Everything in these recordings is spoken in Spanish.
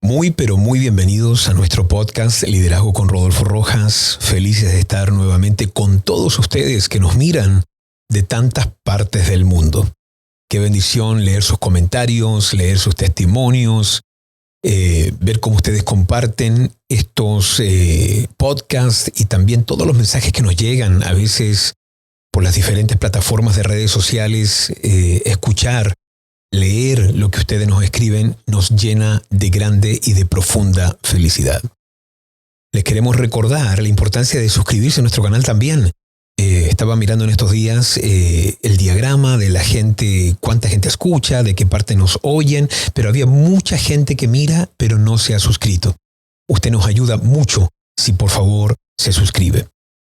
Muy, pero muy bienvenidos a nuestro podcast Liderazgo con Rodolfo Rojas. Felices de estar nuevamente con todos ustedes que nos miran de tantas partes del mundo. Qué bendición leer sus comentarios, leer sus testimonios, ver cómo ustedes comparten estos podcasts y también todos los mensajes que nos llegan a veces por las diferentes plataformas de redes sociales. Escuchar, leer lo que ustedes nos escriben nos llena de grande y de profunda felicidad. Les queremos recordar la importancia de suscribirse a nuestro canal también. Estaba mirando en estos días el diagrama de la gente, cuánta gente escucha, de qué parte nos oyen, pero había mucha gente que mira, pero no se ha suscrito. Usted nos ayuda mucho si por favor se suscribe.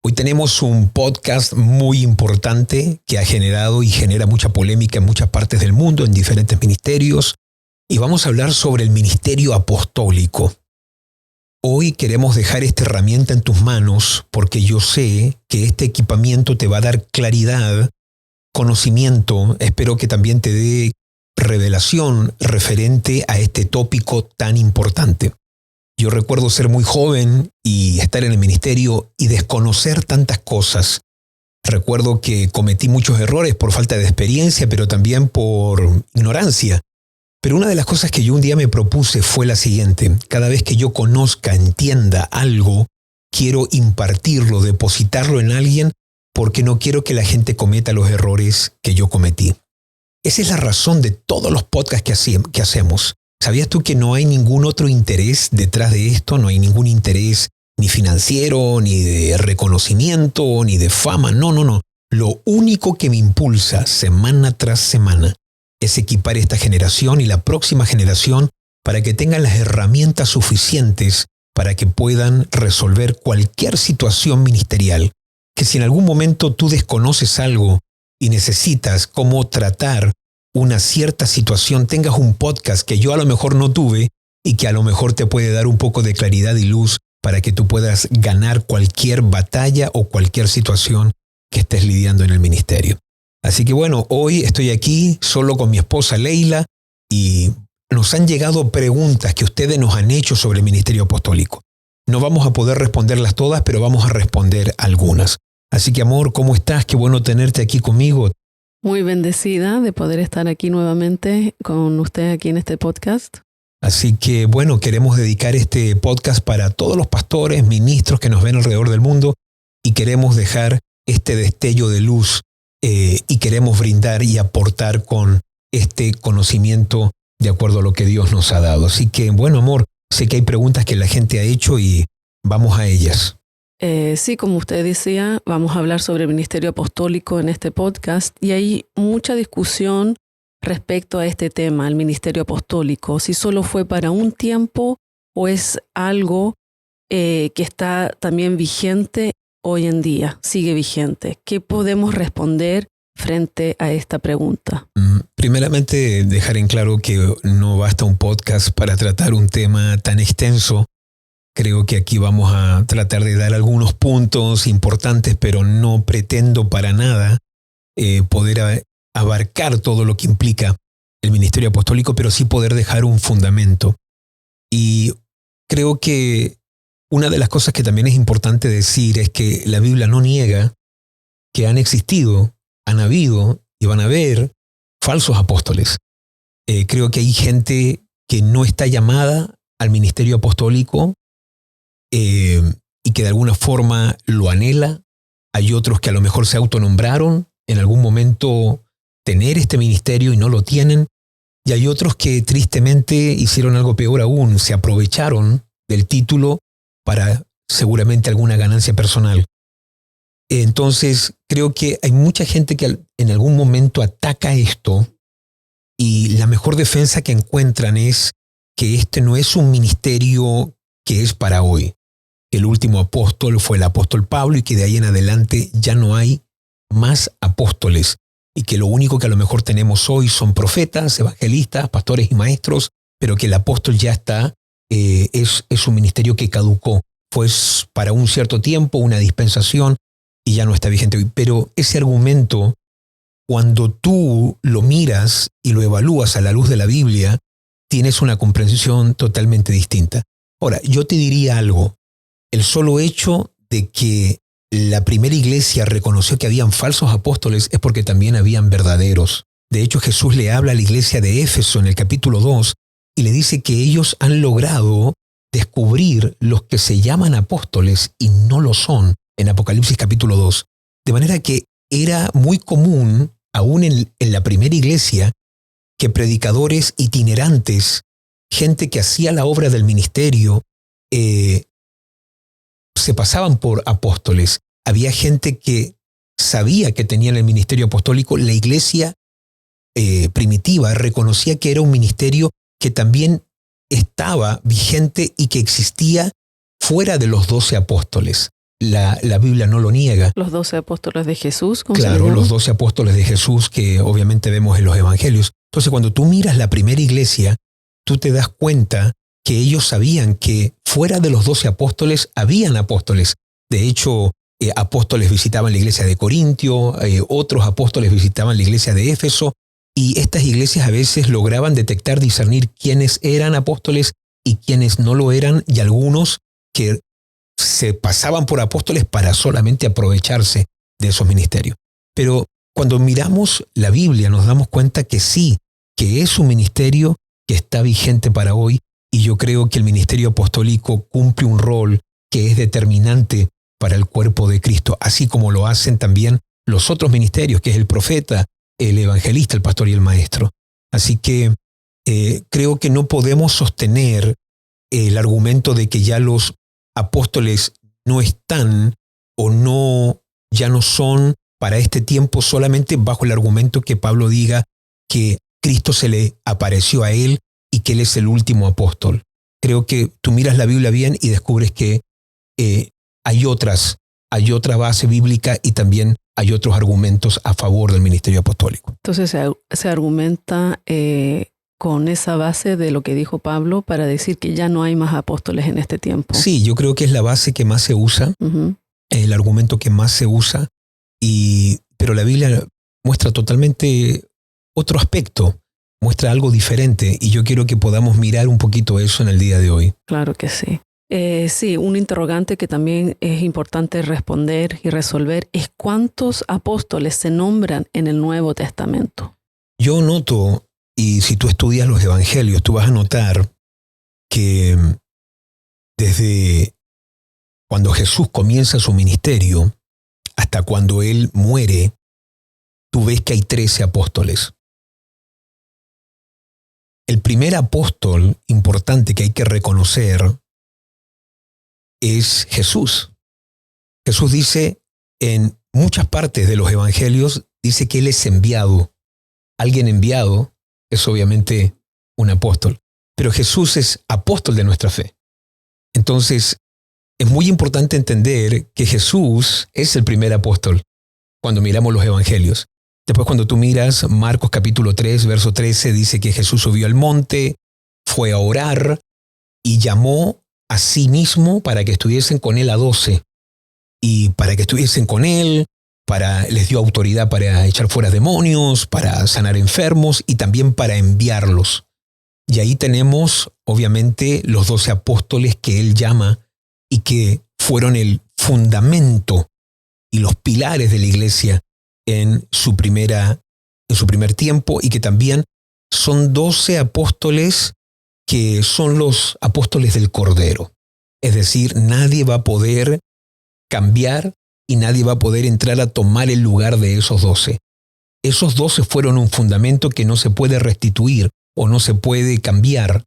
Hoy tenemos un podcast muy importante que ha generado y genera mucha polémica en muchas partes del mundo, en diferentes ministerios, y vamos a hablar sobre el ministerio apostólico. Hoy queremos dejar esta herramienta en tus manos porque yo sé que este equipamiento te va a dar claridad, conocimiento, espero que también te dé revelación referente a este tópico tan importante. Yo recuerdo ser muy joven y estar en el ministerio y desconocer tantas cosas. Recuerdo que cometí muchos errores por falta de experiencia, pero también por ignorancia. Pero una de las cosas que yo un día me propuse fue la siguiente. Cada vez que yo conozca, entienda algo, quiero impartirlo, depositarlo en alguien, porque no quiero que la gente cometa los errores que yo cometí. Esa es la razón de todos los podcasts que hacemos. ¿Sabías tú que no hay ningún otro interés detrás de esto? No hay ningún interés ni financiero, ni de reconocimiento, ni de fama. No. Lo único que me impulsa semana tras semana es equipar esta generación y la próxima generación para que tengan las herramientas suficientes para que puedan resolver cualquier situación ministerial. Que si en algún momento tú desconoces algo y necesitas cómo tratar una cierta situación, tengas un podcast que yo a lo mejor no tuve y que a lo mejor te puede dar un poco de claridad y luz para que tú puedas ganar cualquier batalla o cualquier situación que estés lidiando en el ministerio. Así que bueno, hoy estoy aquí solo con mi esposa Leila y nos han llegado preguntas que ustedes nos han hecho sobre el ministerio apostólico. No vamos a poder responderlas todas, pero vamos a responder algunas. Así que amor, ¿cómo estás? Qué bueno tenerte aquí conmigo. Muy bendecida de poder estar aquí nuevamente con usted aquí en este podcast. Así que bueno, queremos dedicar este podcast para todos los pastores, ministros que nos ven alrededor del mundo y queremos dejar este destello de luz y queremos brindar y aportar con este conocimiento de acuerdo a lo que Dios nos ha dado. Así que bueno, amor, sé que hay preguntas que la gente ha hecho y vamos a ellas. Sí, como usted decía, vamos a hablar sobre el ministerio apostólico en este podcast y hay mucha discusión respecto a este tema, el ministerio apostólico, si solo fue para un tiempo o es algo que está también vigente hoy en día, sigue vigente. ¿Qué podemos responder frente a esta pregunta? Primeramente, dejar en claro que no basta un podcast para tratar un tema tan extenso. Creo que aquí vamos a tratar de dar algunos puntos importantes, pero no pretendo para nada poder abarcar todo lo que implica el ministerio apostólico, pero sí poder dejar un fundamento. Y creo que una de las cosas que también es importante decir es que la Biblia no niega que han existido, han habido y van a haber falsos apóstoles. Creo que hay gente que no está llamada al ministerio apostólico, y que de alguna forma lo anhela. Hay otros que a lo mejor se autonombraron en algún momento tener este ministerio y no lo tienen. Y hay otros que tristemente hicieron algo peor aún, se aprovecharon del título para seguramente alguna ganancia personal. Entonces creo que hay mucha gente que en algún momento ataca esto y la mejor defensa que encuentran es que este no es un ministerio que es para hoy. El último apóstol fue el apóstol Pablo y que de ahí en adelante ya no hay más apóstoles y que lo único que a lo mejor tenemos hoy son profetas, evangelistas, pastores y maestros, pero que el apóstol ya está, es un ministerio que caducó. Fue para un cierto tiempo, una dispensación y ya no está vigente hoy. Pero ese argumento, cuando tú lo miras y lo evalúas a la luz de la Biblia, tienes una comprensión totalmente distinta. Ahora, yo te diría algo. El solo hecho de que la primera iglesia reconoció que habían falsos apóstoles es porque también habían verdaderos. De hecho, Jesús le habla a la iglesia de Éfeso en el capítulo 2 y le dice que ellos han logrado descubrir los que se llaman apóstoles y no lo son en Apocalipsis capítulo 2. De manera que era muy común, aún en la primera iglesia, que predicadores itinerantes, gente que hacía la obra del ministerio, se pasaban por apóstoles. Había gente que sabía que tenían el ministerio apostólico. La iglesia primitiva reconocía que era un ministerio que también estaba vigente y que existía fuera de los 12 apóstoles. La Biblia no lo niega. Los 12 apóstoles de Jesús, ¿cómo Claro, se llama? los 12 apóstoles de Jesús que obviamente vemos en los evangelios. Entonces, cuando tú miras la primera iglesia, tú te das cuenta que ellos sabían que fuera de los 12 apóstoles habían apóstoles. De hecho, apóstoles visitaban la iglesia de Corintio, otros apóstoles visitaban la iglesia de Éfeso, y estas iglesias a veces lograban detectar, discernir quiénes eran apóstoles y quiénes no lo eran, y algunos que se pasaban por apóstoles para solamente aprovecharse de esos ministerios. Pero cuando miramos la Biblia nos damos cuenta que sí, que es un ministerio que está vigente para hoy, y yo creo que el ministerio apostólico cumple un rol que es determinante para el cuerpo de Cristo, así como lo hacen también los otros ministerios, que es el profeta, el evangelista, el pastor y el maestro. Así que creo que no podemos sostener el argumento de que ya los apóstoles no están o no, ya no son para este tiempo solamente bajo el argumento que Pablo diga que Cristo se le apareció a él y que él es el último apóstol. Creo que tú miras la Biblia bien y descubres que hay otra base bíblica y también hay otros argumentos a favor del ministerio apostólico. Entonces se argumenta con esa base de lo que dijo Pablo para decir que ya no hay más apóstoles en este tiempo. Sí, yo creo que es la base que más se usa, el argumento que más se usa, pero la Biblia muestra totalmente otro aspecto, muestra algo diferente, y yo quiero que podamos mirar un poquito eso en el día de hoy. Claro que sí. Sí, un interrogante que también es importante responder y resolver es ¿cuántos apóstoles se nombran en el Nuevo Testamento? Yo noto, y si tú estudias los evangelios, tú vas a notar que desde cuando Jesús comienza su ministerio hasta cuando él muere, tú ves que hay 13 apóstoles. El primer apóstol importante que hay que reconocer es Jesús. Jesús dice en muchas partes de los evangelios, dice que él es enviado. Alguien enviado es obviamente un apóstol, pero Jesús es apóstol de nuestra fe. Entonces, es muy importante entender que Jesús es el primer apóstol cuando miramos los evangelios. Después, cuando tú miras Marcos capítulo 3, verso 13, dice que Jesús subió al monte, fue a orar y llamó a sí mismo para que estuviesen con él a 12. Y para que estuviesen con él, les dio autoridad para echar fuera demonios, para sanar enfermos y también para enviarlos. Y ahí tenemos, obviamente, los 12 apóstoles que él llama y que fueron el fundamento y los pilares de la iglesia en su primer tiempo, y que también son 12 apóstoles que son los apóstoles del Cordero. Es decir, nadie va a poder cambiar y nadie va a poder entrar a tomar el lugar de esos 12. Esos 12 fueron un fundamento que no se puede restituir o no se puede cambiar,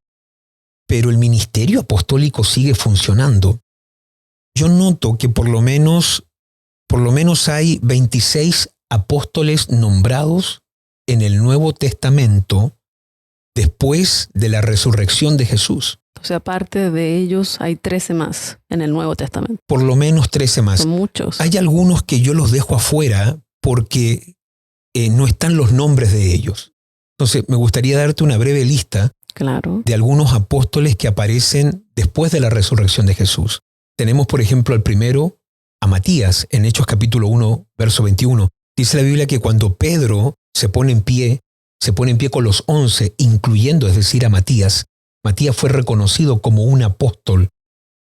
pero el ministerio apostólico sigue funcionando. Yo noto que por lo menos hay 26 apóstoles nombrados en el Nuevo Testamento después de la resurrección de Jesús. O sea, aparte de ellos hay 13 más en el Nuevo Testamento. Por lo menos 13 más. Son muchos. Hay algunos que yo los dejo afuera porque no están los nombres de ellos. Entonces, me gustaría darte una breve lista de algunos apóstoles que aparecen después de la resurrección de Jesús. Tenemos, por ejemplo, al primero, a Matías, en Hechos capítulo 1, verso 21. Dice la Biblia que cuando Pedro se pone en pie se pone en pie con los 11, incluyendo, es decir, a Matías. Matías fue reconocido como un apóstol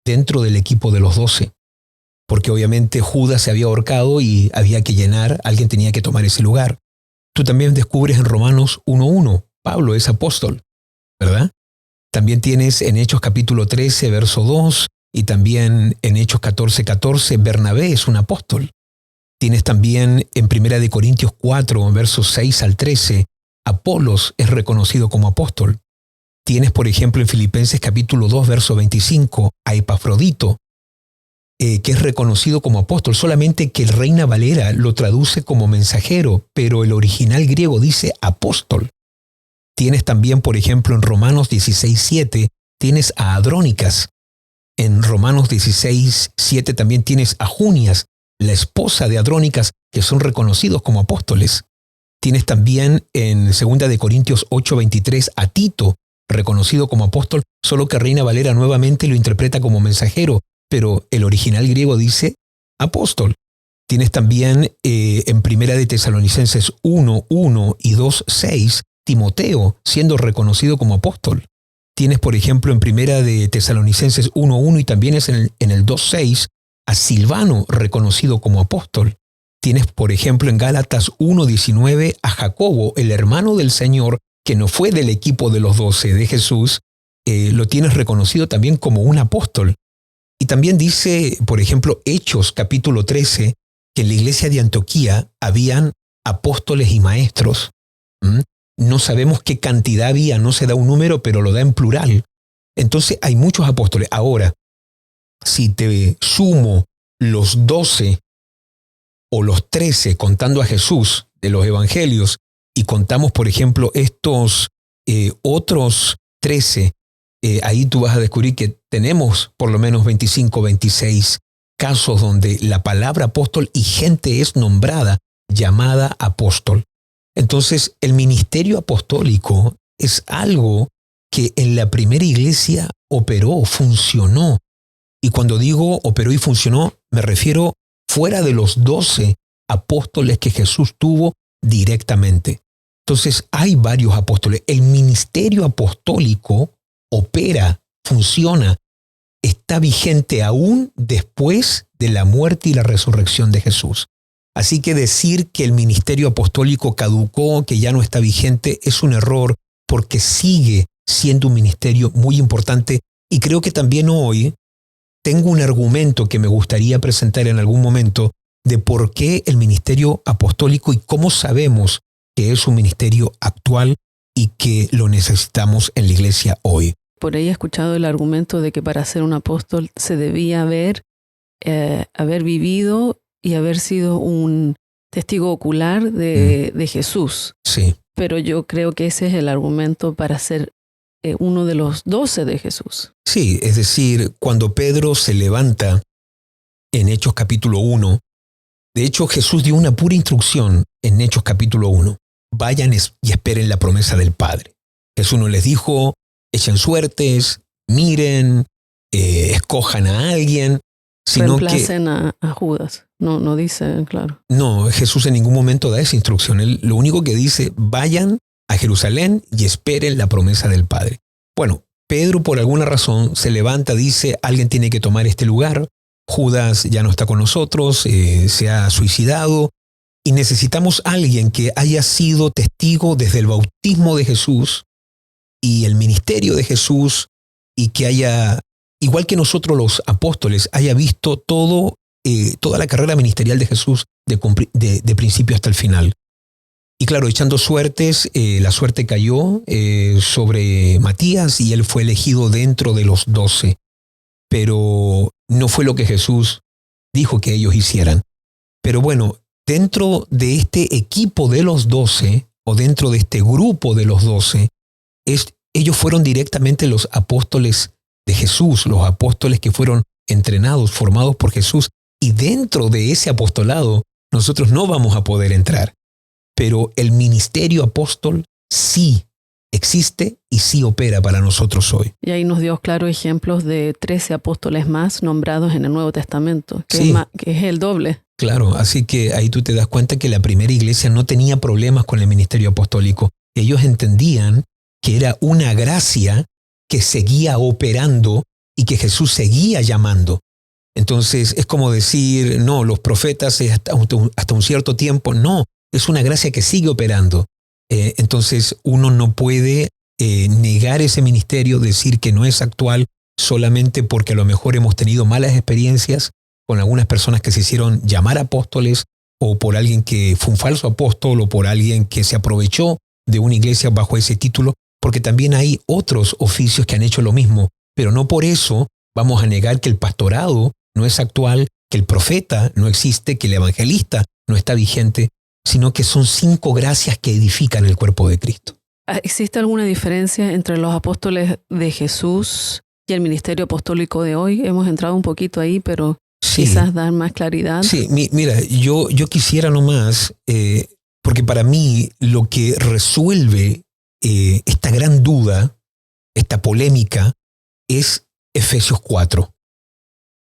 dentro del equipo de los 12, porque obviamente Judas se había ahorcado y había que llenar, alguien tenía que tomar ese lugar. Tú también descubres en Romanos 1:1, Pablo es apóstol, ¿verdad? También tienes en Hechos capítulo 13, verso 2, y también en Hechos 14:14, Bernabé es un apóstol. Tienes también en 1 Corintios 4, versos 6 al 13, Apolos es reconocido como apóstol. Tienes, por ejemplo, en Filipenses capítulo 2, verso 25, a Epafrodito, que es reconocido como apóstol, solamente que el Reina Valera lo traduce como mensajero, pero el original griego dice apóstol. Tienes también, por ejemplo, en Romanos 16:7, tienes a Adrónicas. En Romanos 16:7 también tienes a Junias, la esposa de Adrónicas, que son reconocidos como apóstoles. Tienes también en 2 Corintios 8:23 a Tito, reconocido como apóstol, solo que Reina Valera nuevamente lo interpreta como mensajero, pero el original griego dice apóstol. Tienes también en 1 Tesalonicenses 1:1 y 2:6, Timoteo siendo reconocido como apóstol. Tienes, por ejemplo, en 1 Tesalonicenses 1:1 y también es en el 2:6, a Silvano reconocido como apóstol. Tienes, por ejemplo, en Gálatas 1:19 a Jacobo, el hermano del Señor, que no fue del equipo de los 12 de Jesús, lo tienes reconocido también como un apóstol. Y también dice, por ejemplo, Hechos capítulo 13, que en la iglesia de Antioquía habían apóstoles y maestros. No sabemos qué cantidad había, no se da un número, pero lo da en plural. Entonces hay muchos apóstoles. Ahora, si te sumo los 12 o los 13 contando a Jesús de los evangelios y contamos, por ejemplo, estos otros 13, ahí tú vas a descubrir que tenemos por lo menos 25, 26 casos donde la palabra apóstol y gente es nombrada, llamada apóstol. Entonces, el ministerio apostólico es algo que en la primera iglesia operó, funcionó. Y cuando digo operó y funcionó, me refiero fuera de los 12 apóstoles que Jesús tuvo directamente. Entonces, hay varios apóstoles. El ministerio apostólico opera, funciona, está vigente aún después de la muerte y la resurrección de Jesús. Así que decir que el ministerio apostólico caducó, que ya no está vigente, es un error porque sigue siendo un ministerio muy importante. Y creo que también hoy tengo un argumento que me gustaría presentar en algún momento de por qué el ministerio apostólico y cómo sabemos que es un ministerio actual y que lo necesitamos en la iglesia hoy. Por ahí he escuchado el argumento de que para ser un apóstol se debía haber vivido y haber sido un testigo ocular de Jesús. Sí. Pero yo creo que ese es el argumento para ser uno de los 12 de Jesús. Sí, es decir, cuando Pedro se levanta en Hechos capítulo 1, de hecho Jesús dio una pura instrucción en Hechos capítulo 1. Vayan y esperen la promesa del Padre. Jesús no les dijo, echen miren, escojan a alguien, sino reemplacen a Judas. No dice, claro. No, Jesús en ningún momento da esa instrucción. Él lo único que dice, vayan a Jerusalén y esperen la promesa del Padre. Bueno, Pedro por alguna razón se levanta, dice, alguien tiene que tomar este lugar. Judas ya no está con nosotros, se ha suicidado. Y necesitamos a alguien que haya sido testigo desde el bautismo de Jesús y el ministerio de Jesús y que haya, igual que nosotros los apóstoles, haya visto toda la carrera ministerial de Jesús de principio hasta el final. Y claro, echando suertes, la suerte cayó sobre Matías y él fue elegido dentro de los 12. Pero no fue lo que Jesús dijo que ellos hicieran. Pero bueno, dentro de este equipo de los 12, o dentro de este grupo de los 12, ellos fueron directamente los apóstoles de Jesús, los apóstoles que fueron entrenados, formados por Jesús. Y dentro de ese apostolado, nosotros no vamos a poder entrar. Pero el ministerio apóstol sí existe y sí opera para nosotros hoy. Y ahí nos dio claros ejemplos de 13 apóstoles más nombrados en el Nuevo Testamento, que, sí, que es el doble. Claro, así que ahí tú te das cuenta que la primera iglesia no tenía problemas con el ministerio apostólico. ellos entendían que era una gracia que seguía operando y que Jesús seguía llamando. Entonces es como decir, no, los profetas es hasta un cierto tiempo. No, es una gracia que sigue operando. Entonces uno no puede negar ese ministerio, decir que no es actual solamente porque a lo mejor hemos tenido malas experiencias con algunas personas que se hicieron llamar apóstoles, o por alguien que fue un falso apóstol, o por alguien que se aprovechó de una iglesia bajo ese título, porque también hay otros oficios que han hecho lo mismo. Pero no por eso vamos a negar que el pastorado no es actual, que el profeta no existe, que el evangelista no está vigente, sino que son 5 gracias que edifican el cuerpo de Cristo. ¿Existe alguna diferencia entre los apóstoles de Jesús y el ministerio apostólico de hoy? Hemos entrado un poquito ahí, pero sí, quizás dar más claridad. Sí, mira, yo quisiera nomás, porque para mí lo que resuelve esta gran duda, esta polémica, es Efesios 4.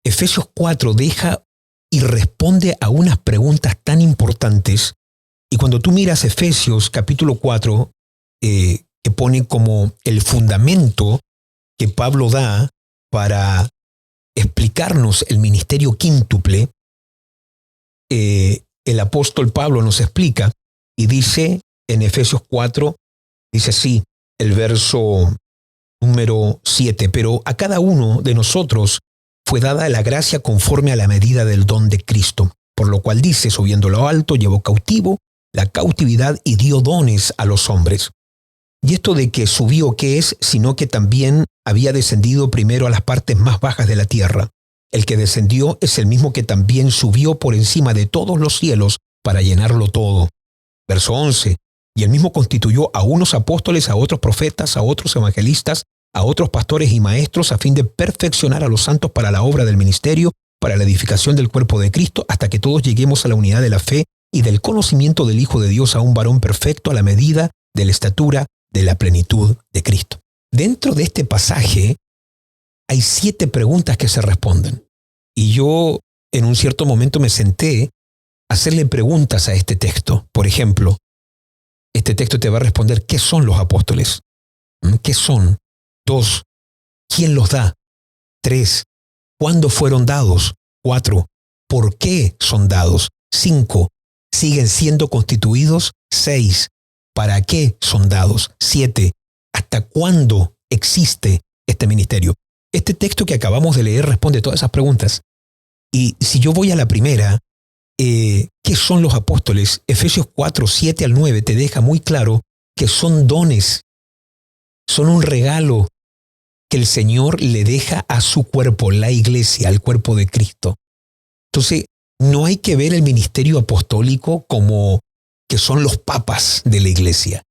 Efesios 4 deja y responde a unas preguntas tan importantes. Y cuando tú miras Efesios capítulo 4, que pone como el fundamento que Pablo da para explicarnos el ministerio quíntuple, el apóstol Pablo nos explica y dice en Efesios 4, dice así, el verso número 7, pero a cada uno de nosotros fue dada la gracia conforme a la medida del don de Cristo, por lo cual dice, subiendo a lo alto, llevó cautivo la cautividad y dio dones a los hombres. Y esto de que subió, ¿qué es? Sino que también había descendido primero a las partes más bajas de la tierra. El que descendió es el mismo que también subió por encima de todos los cielos para llenarlo todo. Verso 11. Y él mismo constituyó a unos apóstoles, a otros profetas, a otros evangelistas, a otros pastores y maestros, a fin de perfeccionar a los santos para la obra del ministerio, para la edificación del cuerpo de Cristo, hasta que todos lleguemos a la unidad de la fe y del conocimiento del Hijo de Dios, a un varón perfecto a la medida de la estatura de la plenitud de Cristo. Dentro de este pasaje hay 7 preguntas que se responden. Y yo en un cierto momento me senté a hacerle preguntas a este texto. Por ejemplo, este texto te va a responder ¿qué son los apóstoles? ¿Qué son? 2. ¿Quién los da? 3. ¿Cuándo fueron dados? 4. ¿Por qué son dados? 5. ¿Siguen siendo constituidos? 6. ¿Para qué son dados? 7. ¿Hasta cuándo existe este ministerio? Este texto que acabamos de leer responde todas esas preguntas. Y si yo voy a la primera, ¿qué son los apóstoles? Efesios 4, 7 al 9 te deja muy claro que son dones, son un regalo que el Señor le deja a su cuerpo, la iglesia, al cuerpo de Cristo. Entonces, no hay que ver el ministerio apostólico como que son los papas de la iglesia.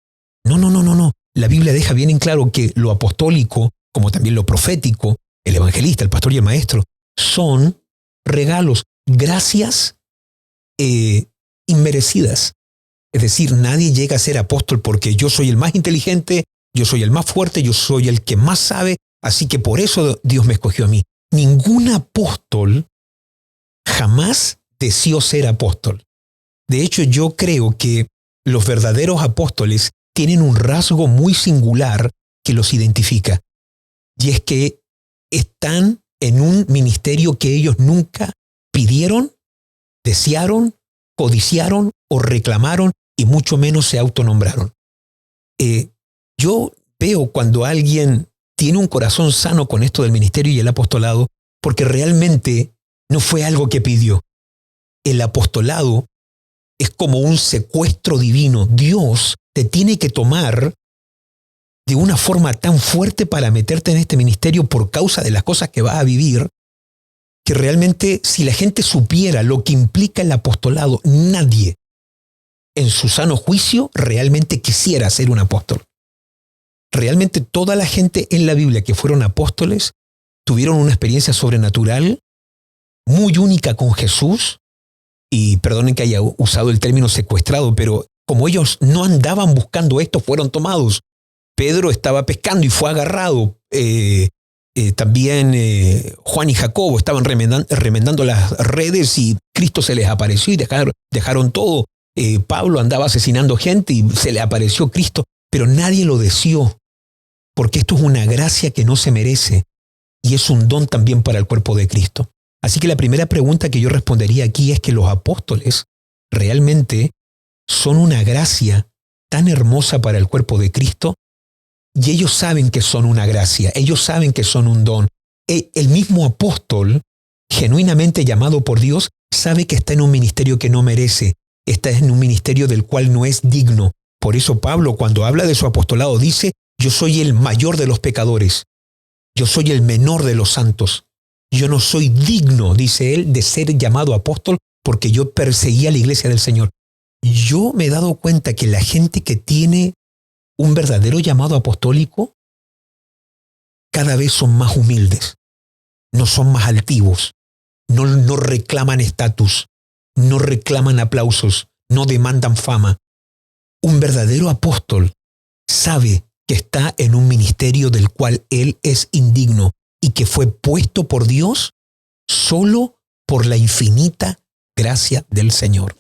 No. La Biblia deja bien en claro que lo apostólico, como también lo profético, el evangelista, el pastor y el maestro, son regalos, gracias inmerecidas. Es decir, nadie llega a ser apóstol porque yo soy el más inteligente, yo soy el más fuerte, yo soy el que más sabe, así que por eso Dios me escogió a mí. Ningún apóstol jamás deseó ser apóstol. De hecho, yo creo que los verdaderos apóstoles tienen un rasgo muy singular que los identifica. Y es que están en un ministerio que ellos nunca pidieron, desearon, codiciaron o reclamaron y mucho menos se autonombraron. Yo veo cuando alguien tiene un corazón sano con esto del ministerio y el apostolado, porque realmente no fue algo que pidió. El apostolado es como un secuestro divino. Dios te tiene que tomar de una forma tan fuerte para meterte en este ministerio por causa de las cosas que vas a vivir, que realmente si la gente supiera lo que implica el apostolado, nadie en su sano juicio realmente quisiera ser un apóstol. Realmente toda la gente en la Biblia que fueron apóstoles tuvieron una experiencia sobrenatural muy única con Jesús. Y perdonen que haya usado el término secuestrado, pero como ellos no andaban buscando esto, fueron tomados. Pedro estaba pescando y fue agarrado. También Juan y Jacobo estaban remendando las redes y Cristo se les apareció y dejaron todo. Pablo andaba asesinando gente y se le apareció Cristo. pero nadie lo deseó, porque esto es una gracia que no se merece y es un don también para el cuerpo de Cristo. Así que la primera pregunta que yo respondería aquí es que los apóstoles realmente son una gracia tan hermosa para el cuerpo de Cristo y ellos saben que son una gracia, ellos saben que son un don. El mismo apóstol, genuinamente llamado por Dios, sabe que está en un ministerio que no merece, está en un ministerio del cual no es digno. Por eso Pablo, cuando habla de su apostolado, dice: yo soy el mayor de los pecadores, yo soy el menor de los santos. Yo no soy digno, dice él, de ser llamado apóstol porque yo perseguía la iglesia del Señor. Yo me he dado cuenta que la gente que tiene un verdadero llamado apostólico cada vez son más humildes, no son más altivos, no reclaman estatus, no reclaman aplausos, no demandan fama. Un verdadero apóstol sabe que está en un ministerio del cual él es indigno y que fue puesto por Dios solo por la infinita gracia del Señor.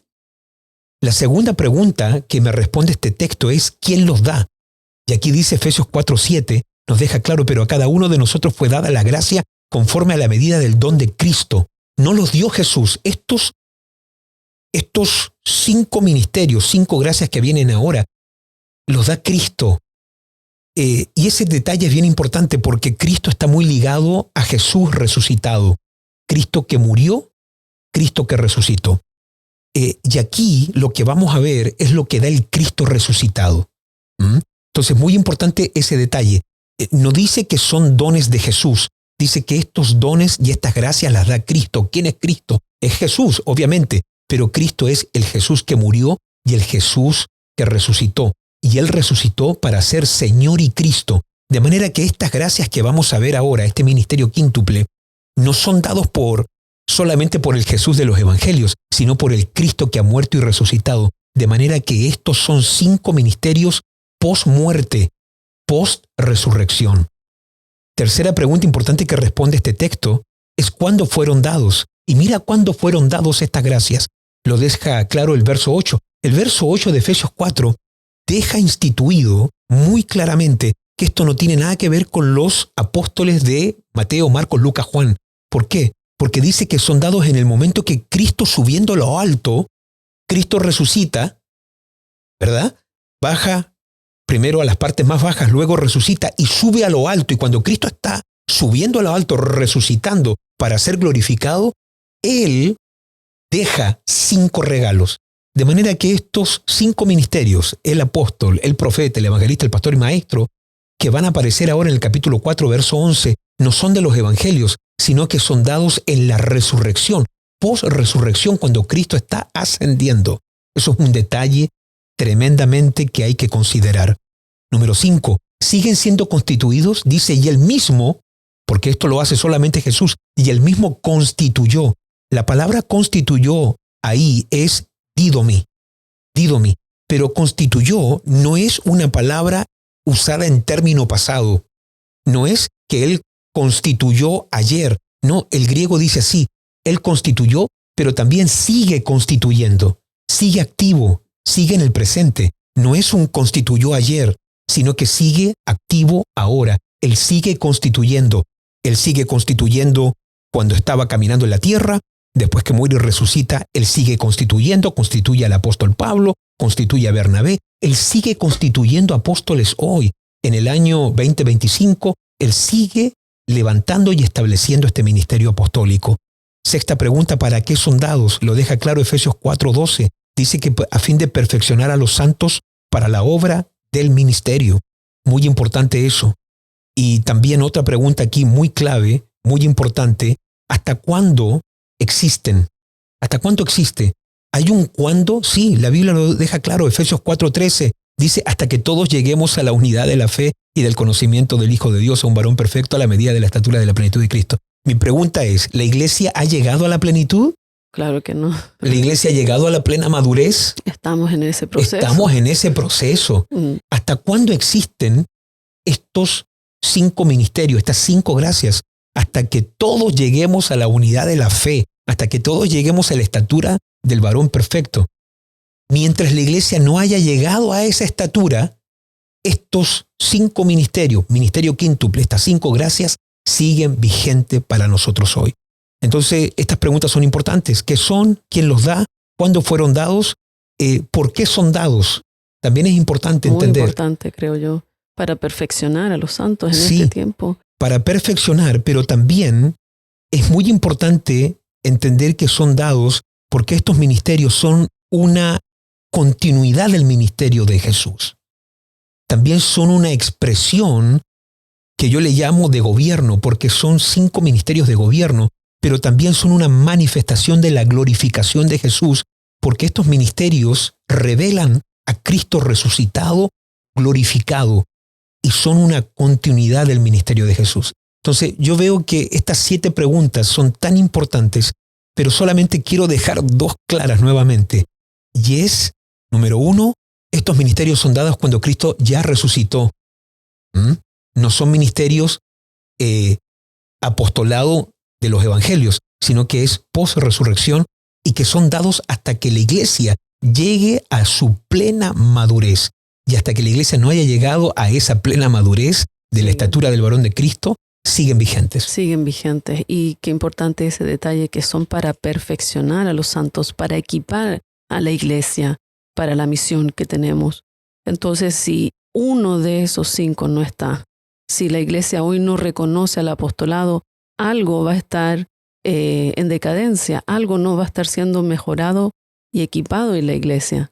La segunda pregunta que me responde este texto es: ¿quién los da? Y aquí dice Efesios 4:7, nos deja claro: pero a cada uno de nosotros fue dada la gracia conforme a la medida del don de Cristo. No los dio Jesús. Estos 5 ministerios, 5 gracias que vienen ahora, los da Cristo. Y ese detalle es bien importante porque Cristo está muy ligado a Jesús resucitado. Cristo que murió, Cristo que resucitó. Y aquí lo que vamos a ver es lo que da el Cristo resucitado. Entonces, muy importante ese detalle. No dice que son dones de Jesús, dice que estos dones y estas gracias las da Cristo. ¿Quién es Cristo? Es Jesús, obviamente, pero Cristo es el Jesús que murió y el Jesús que resucitó. Y Él resucitó para ser Señor y Cristo. De manera que estas gracias que vamos a ver ahora, este ministerio quíntuple, no son dados solamente por el Jesús de los evangelios, sino por el Cristo que ha muerto y resucitado. De manera que estos son 5 ministerios post-muerte, post-resurrección. Tercera pregunta importante que responde este texto es: ¿cuándo fueron dados? Y mira cuándo fueron dados estas gracias. Lo deja claro el verso 8. El verso 8 de Efesios 4 deja instituido muy claramente que esto no tiene nada que ver con los apóstoles de Mateo, Marcos, Lucas, Juan. ¿Por qué? Porque dice que son dados en el momento que Cristo, subiendo a lo alto, Cristo resucita, ¿verdad? Baja primero a las partes más bajas, luego resucita y sube a lo alto. Y cuando Cristo está subiendo a lo alto, resucitando para ser glorificado, Él deja 5 regalos. De manera que estos 5 ministerios, el apóstol, el profeta, el evangelista, el pastor y maestro, que van a aparecer ahora en el capítulo 4, verso 11, no son de los evangelios, sino que son dados en la resurrección, post-resurrección, cuando Cristo está ascendiendo. Eso es un detalle tremendamente que hay que considerar. Número 5, siguen siendo constituidos, dice, y Él mismo, porque esto lo hace solamente Jesús, y Él mismo constituyó. La palabra constituyó ahí es didomi, pero constituyó no es una palabra usada en término pasado. No es que Él constituyó ayer. No, el griego dice así: Él constituyó, pero también sigue constituyendo. Sigue activo, sigue en el presente. No es un constituyó ayer, sino que sigue activo ahora. Él sigue constituyendo. Él sigue constituyendo cuando estaba caminando en la tierra. Después que muere y resucita, Él sigue constituyendo, constituye al apóstol Pablo, constituye a Bernabé. Él sigue constituyendo apóstoles hoy. En el año 2025, Él sigue levantando y estableciendo este ministerio apostólico. Sexta pregunta: ¿para qué son dados? Lo deja claro Efesios 4:12. Dice que a fin de perfeccionar a los santos para la obra del ministerio. Muy importante eso. Y también otra pregunta aquí muy clave, muy importante: ¿hasta cuándo existen? ¿Hasta cuándo existe? ¿Hay un cuándo? Sí, la Biblia lo deja claro. Efesios 4:13 dice: hasta que todos lleguemos a la unidad de la fe y del conocimiento del Hijo de Dios, a un varón perfecto a la medida de la estatura de la plenitud de Cristo. Mi pregunta es: ¿la iglesia ha llegado a la plenitud? Claro que no. ¿La iglesia ha llegado a la plena madurez? Estamos en ese proceso. Estamos en ese proceso. ¿Hasta cuándo existen estos 5 ministerios, estas 5 gracias? Hasta que todos lleguemos a la unidad de la fe, hasta que todos lleguemos a la estatura del varón perfecto. Mientras la iglesia no haya llegado a esa estatura, estos 5 ministerios, ministerio quíntuple, estas 5 gracias, siguen vigentes para nosotros hoy. Entonces, estas preguntas son importantes. ¿Qué son? ¿Quién los da? ¿Cuándo fueron dados? ¿Por qué son dados? También es importante entender. Muy importante, creo yo, para perfeccionar a los santos en este tiempo. Para perfeccionar, pero también es muy importante entender que son dados porque estos ministerios son una continuidad del ministerio de Jesús. También son una expresión que yo le llamo de gobierno, porque son 5 ministerios de gobierno, pero también son una manifestación de la glorificación de Jesús, porque estos ministerios revelan a Cristo resucitado, glorificado, y son una continuidad del ministerio de Jesús. Entonces, yo veo que estas 7 preguntas son tan importantes, pero solamente quiero dejar 2 claras nuevamente. Y es, número 1, estos ministerios son dados cuando Cristo ya resucitó. No son ministerios apostolado de los evangelios, sino que es post-resurrección y que son dados hasta que la iglesia llegue a su plena madurez. Y hasta que la iglesia no haya llegado a esa plena madurez de la estatura del varón de Cristo, siguen vigentes. Siguen vigentes. Y qué importante ese detalle, que son para perfeccionar a los santos, para equipar a la iglesia para la misión que tenemos. Entonces, si uno de esos 5 no está, si la iglesia hoy no reconoce al apostolado, algo va a estar en decadencia, algo no va a estar siendo mejorado y equipado en la iglesia.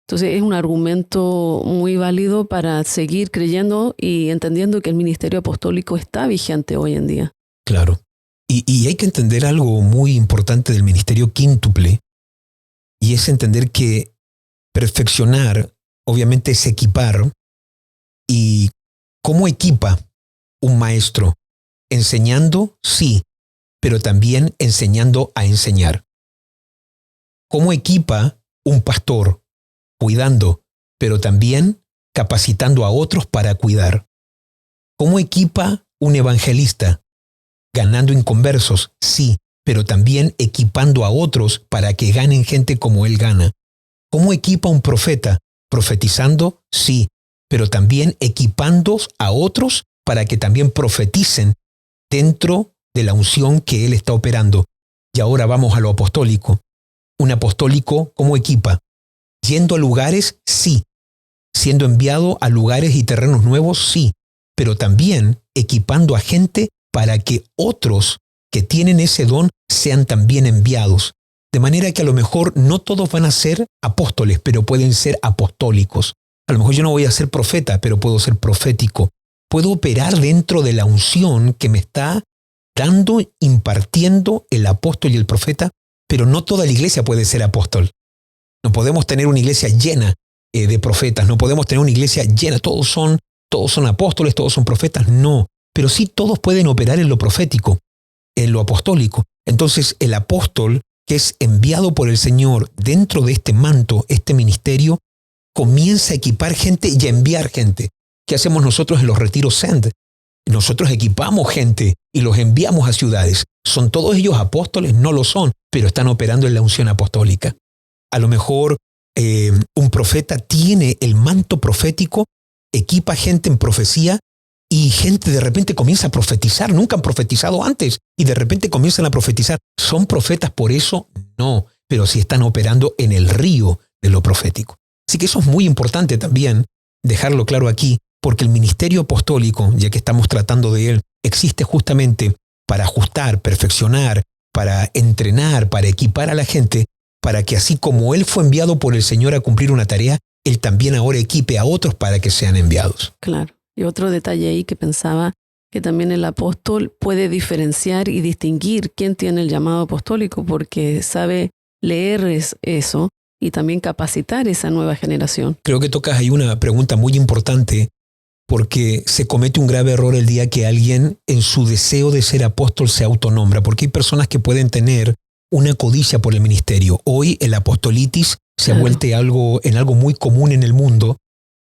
Entonces es un argumento muy válido para seguir creyendo y entendiendo que el ministerio apostólico está vigente hoy en día. Claro. Y hay que entender algo muy importante del ministerio quíntuple, y es entender que perfeccionar, obviamente, es equipar. ¿Y cómo equipa un maestro? Enseñando, sí, pero también enseñando a enseñar. ¿Cómo equipa un pastor? Cuidando, pero también capacitando a otros para cuidar. ¿Cómo equipa un evangelista? Ganando inconversos, sí, pero también equipando a otros para que ganen gente como él gana. ¿Cómo equipa un profeta? Profetizando, sí, pero también equipando a otros para que también profeticen dentro de la unción que él está operando. Y ahora vamos a lo apostólico. Un apostólico, ¿cómo equipa? Yendo a lugares, sí. Siendo enviado a lugares y terrenos nuevos, sí. Pero también equipando a gente para que otros que tienen ese don sean también enviados. De manera que a lo mejor no todos van a ser apóstoles, pero pueden ser apostólicos. A lo mejor yo no voy a ser profeta, pero puedo ser profético. Puedo operar dentro de la unción que me está dando, impartiendo el apóstol y el profeta, pero no toda la iglesia puede ser apóstol. No podemos tener una iglesia llena de profetas, no podemos tener una iglesia llena, todos son apóstoles, todos son profetas, no. Pero sí todos pueden operar en lo profético, en lo apostólico. Entonces el apóstol, que es enviado por el Señor dentro de este manto, este ministerio, comienza a equipar gente y a enviar gente. ¿Qué hacemos nosotros en los retiros Send? Nosotros equipamos gente y los enviamos a ciudades. ¿Son todos ellos apóstoles? No lo son, pero están operando en la unción apostólica. A lo mejor un profeta tiene el manto profético, equipa gente en profecía y gente de repente comienza a profetizar. Nunca han profetizado antes y de repente comienzan a profetizar. ¿Son profetas por eso? No, pero sí están operando en el río de lo profético. Así que eso es muy importante también dejarlo claro aquí, porque el ministerio apostólico, ya que estamos tratando de él, existe justamente para ajustar, perfeccionar, para entrenar, para equipar a la gente, para que así como él fue enviado por el Señor a cumplir una tarea, él también ahora equipe a otros para que sean enviados. Claro. Y otro detalle ahí que pensaba, que también el apóstol puede diferenciar y distinguir quién tiene el llamado apostólico, porque sabe leer eso y también capacitar esa nueva generación. Creo que tocas ahí una pregunta muy importante, porque se comete un grave error el día que alguien en su deseo de ser apóstol se autonombra, porque hay personas que pueden tener una codicia por el ministerio. Hoy el apostolitis se ha vuelto en algo muy común en el mundo.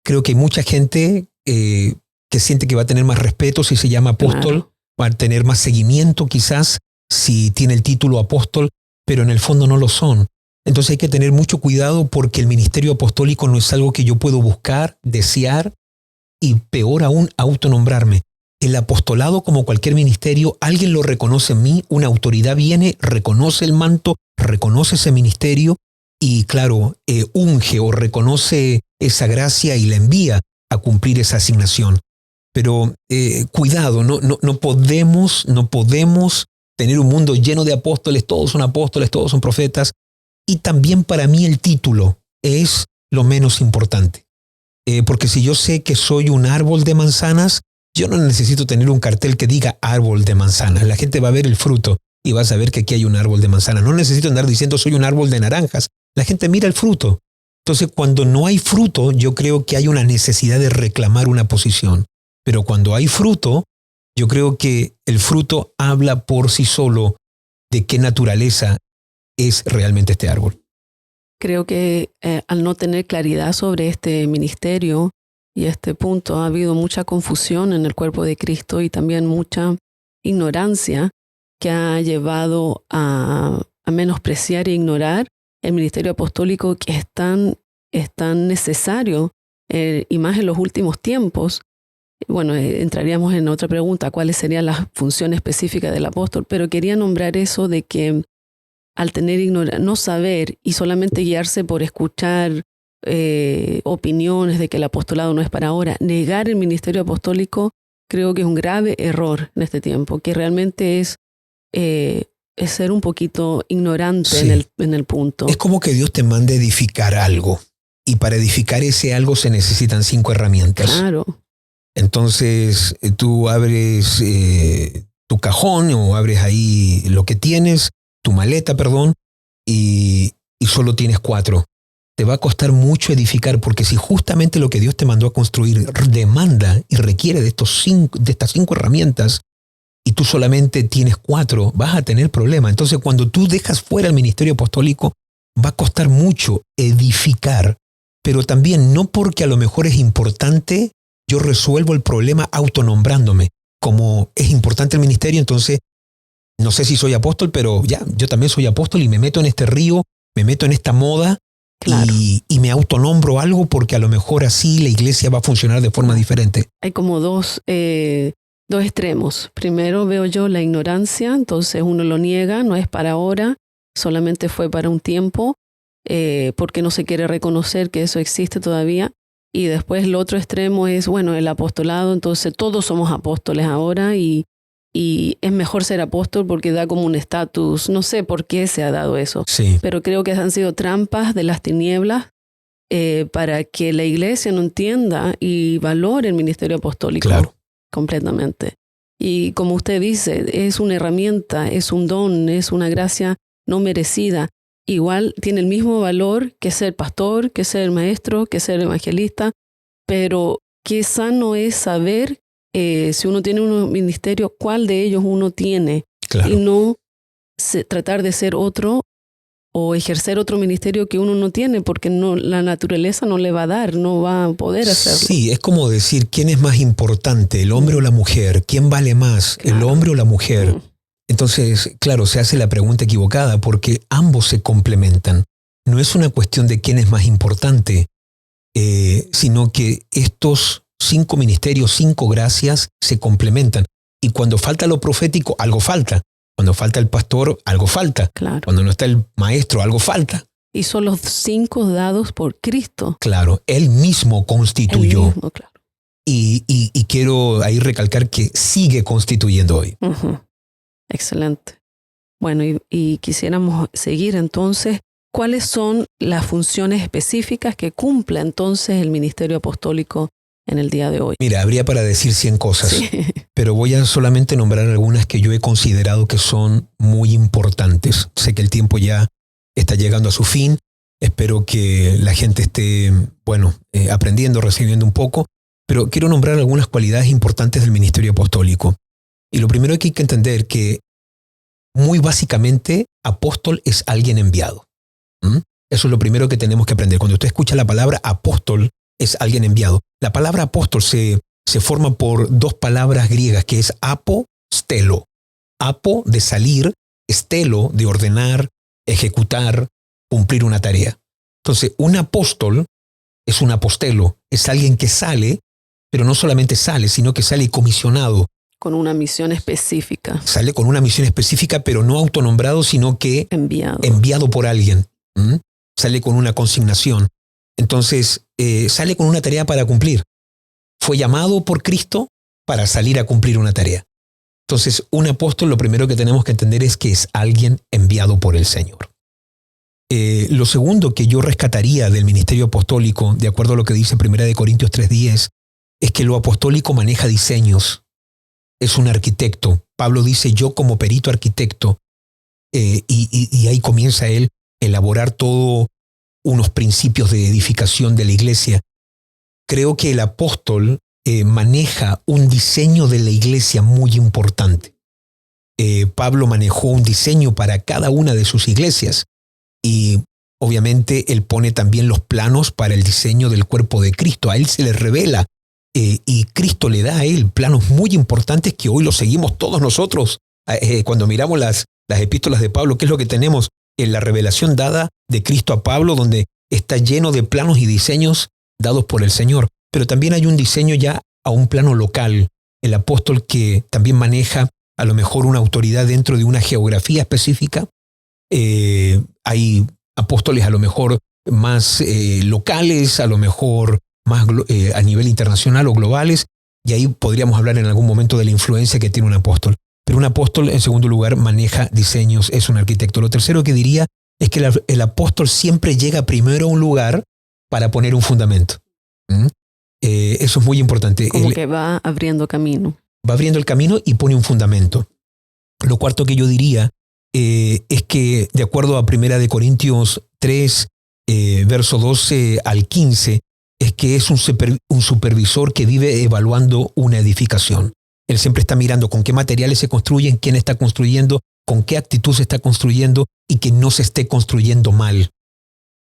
Creo que hay mucha gente que siente que va a tener más respeto si se llama apóstol, va a tener más seguimiento quizás si tiene el título apóstol, pero en el fondo no lo son. Entonces hay que tener mucho cuidado porque el ministerio apostólico no es algo que yo puedo buscar, desear y peor aún, autonombrarme. El apostolado, como cualquier ministerio, alguien lo reconoce en mí, una autoridad viene, reconoce el manto, reconoce ese ministerio y, claro, unge o reconoce esa gracia y la envía a cumplir esa asignación. Pero cuidado, no podemos tener un mundo lleno de apóstoles, todos son profetas. Y también para mí el título es lo menos importante. Porque si yo sé que soy un árbol de manzanas, yo no necesito tener un cartel que diga árbol de manzanas. La gente va a ver el fruto y va a saber que aquí hay un árbol de manzanas. No necesito andar diciendo soy un árbol de naranjas. La gente mira el fruto. Entonces, cuando no hay fruto, yo creo que hay una necesidad de reclamar una posición. Pero cuando hay fruto, yo creo que el fruto habla por sí solo de qué naturaleza es realmente este árbol. Creo que al no tener claridad sobre este ministerio y este punto, ha habido mucha confusión en el cuerpo de Cristo y también mucha ignorancia que ha llevado a menospreciar e ignorar el ministerio apostólico que es tan necesario y más en los últimos tiempos. Bueno, entraríamos en otra pregunta, ¿cuáles serían las funciones específicas del apóstol? Pero quería nombrar eso de que al tener no saber y solamente guiarse por escuchar opiniones de que el apostolado no es para ahora, negar el ministerio apostólico, creo que es un grave error en este tiempo, que realmente es ser un poquito ignorante Sí. en el punto. Es como que Dios te manda edificar algo y para edificar ese algo se necesitan 5 herramientas. Claro. Entonces tú abres tu cajón o abres ahí lo que tienes, tu maleta, perdón, y solo tienes 4. Te va a costar mucho edificar porque si justamente lo que Dios te mandó a construir demanda y requiere de estas 5 herramientas y tú solamente tienes 4, vas a tener problema. Entonces cuando tú dejas fuera el ministerio apostólico, va a costar mucho edificar, pero también no porque a lo mejor es importante, yo resuelvo el problema autonombrándome. Como es importante el ministerio, entonces no sé si soy apóstol, pero ya, yo también soy apóstol y me meto en este río, me meto en esta moda. Claro. Y me autonombro algo porque a lo mejor así la iglesia va a funcionar de forma diferente. Hay como dos extremos. Primero veo yo la ignorancia, entonces uno lo niega, no es para ahora, solamente fue para un tiempo, porque no se quiere reconocer que eso existe todavía. Y después el otro extremo es, bueno, el apostolado, entonces todos somos apóstoles ahora y es mejor ser apóstol porque da como un estatus. No sé por qué se ha dado eso, sí. Pero creo que han sido trampas de las tinieblas para que la iglesia no entienda y valore el ministerio apostólico. Claro. Completamente. Y como usted dice, es una herramienta, es un don, es una gracia no merecida. Igual tiene el mismo valor que ser pastor, que ser maestro, que ser evangelista, pero qué sano es saber si uno tiene un ministerio, cuál de ellos uno tiene. Claro. Y no tratar de ser otro o ejercer otro ministerio que uno no tiene, porque la naturaleza no le va a dar, no va a poder hacerlo. Sí, es como decir, ¿quién es más importante, el hombre o la mujer? ¿Quién vale más, el hombre o la mujer? Entonces, claro, se hace la pregunta equivocada porque ambos se complementan. No es una cuestión de quién es más importante, sino que estos 5 ministerios, 5 gracias se complementan. Y cuando falta lo profético, algo falta. Cuando falta el pastor, algo falta. Claro. Cuando no está el maestro, algo falta. Y son los 5 dados por Cristo. Claro, Él mismo constituyó. Él mismo, claro. Y quiero ahí recalcar que sigue constituyendo hoy. Uh-huh. Excelente. Bueno, y quisiéramos seguir entonces. ¿Cuáles son las funciones específicas que cumple entonces el ministerio apostólico en el día de hoy? Mira, habría para decir 100 cosas, sí. Pero voy a solamente nombrar algunas que yo he considerado que son muy importantes. Sé que el tiempo ya está llegando a su fin. Espero que la gente esté, aprendiendo, recibiendo un poco. Pero quiero nombrar algunas cualidades importantes del ministerio apostólico. Y lo primero que hay que entender que muy básicamente apóstol es alguien enviado. Eso es lo primero que tenemos que aprender. Cuando usted escucha la palabra apóstol, es alguien enviado. La palabra apóstol se forma por 2 palabras griegas, que es apo, stelo. Apo, de salir, stelo, de ordenar, ejecutar, cumplir una tarea. Entonces, un apóstol es un apostelo, es alguien que sale pero no solamente sale, sino que sale comisionado. Con una misión específica. Sale con una misión específica, pero no autonombrado, sino que enviado por alguien. Sale con una consignación. Entonces, sale con una tarea para cumplir. Fue llamado por Cristo para salir a cumplir una tarea. Entonces, un apóstol, lo primero que tenemos que entender es que es alguien enviado por el Señor. Lo segundo que yo rescataría del ministerio apostólico, de acuerdo a lo que dice 1 Corintios 3:10, es que lo apostólico maneja diseños. Es un arquitecto. Pablo dice, yo como perito arquitecto, y ahí comienza él a elaborar todos unos principios de edificación de la iglesia. Creo que el apóstol maneja un diseño de la iglesia muy importante. Pablo manejó un diseño para cada una de sus iglesias y obviamente él pone también los planos para el diseño del cuerpo de Cristo. A él se le revela y Cristo le da a él planos muy importantes que hoy los seguimos todos nosotros. Cuando miramos las epístolas de Pablo, ¿qué es lo que tenemos? En la revelación dada de Cristo a Pablo, donde está lleno de planos y diseños dados por el Señor. Pero también hay un diseño ya a un plano local. El apóstol que también maneja a lo mejor una autoridad dentro de una geografía específica. Hay apóstoles a lo mejor más locales, a lo mejor más a nivel internacional o globales, y ahí podríamos hablar en algún momento de la influencia que tiene un apóstol. Pero un apóstol, en segundo lugar, maneja diseños, es un arquitecto. Lo tercero que diría es que el apóstol siempre llega primero a un lugar para poner un fundamento. Eso es muy importante. Como que va abriendo camino. Va abriendo el camino y pone un fundamento. Lo cuarto que yo diría es que, de acuerdo a 1 Corintios 3, verso 12 al 15, es que es un supervisor que vive evaluando una edificación. Él siempre está mirando con qué materiales se construyen, quién está construyendo, con qué actitud se está construyendo y que no se esté construyendo mal.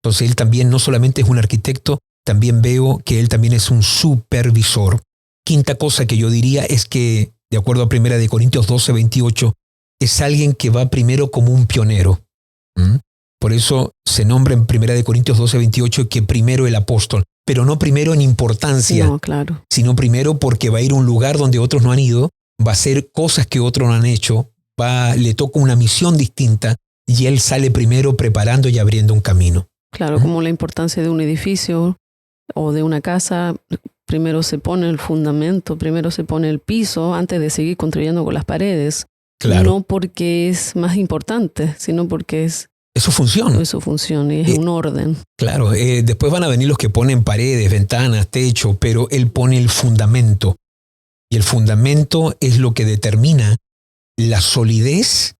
Entonces él también no solamente es un arquitecto, también veo que él también es un supervisor. Quinta cosa que yo diría es que, de acuerdo a 1 Corintios 12, 28, es alguien que va primero como un pionero. Por eso se nombra en 1 Corintios 12, 28 que primero el apóstol, pero no primero en importancia, no, claro, sino primero porque va a ir a un lugar donde otros no han ido, va a hacer cosas que otros no han hecho, le toca una misión distinta y él sale primero preparando y abriendo un camino. Claro, como la importancia de un edificio o de una casa, primero se pone el fundamento, primero se pone el piso antes de seguir construyendo con las paredes. Claro. No porque es más importante, sino porque es su función. Es su función y es un orden. Claro, después van a venir los que ponen paredes, ventanas, techo, pero él pone el fundamento. Y el fundamento es lo que determina la solidez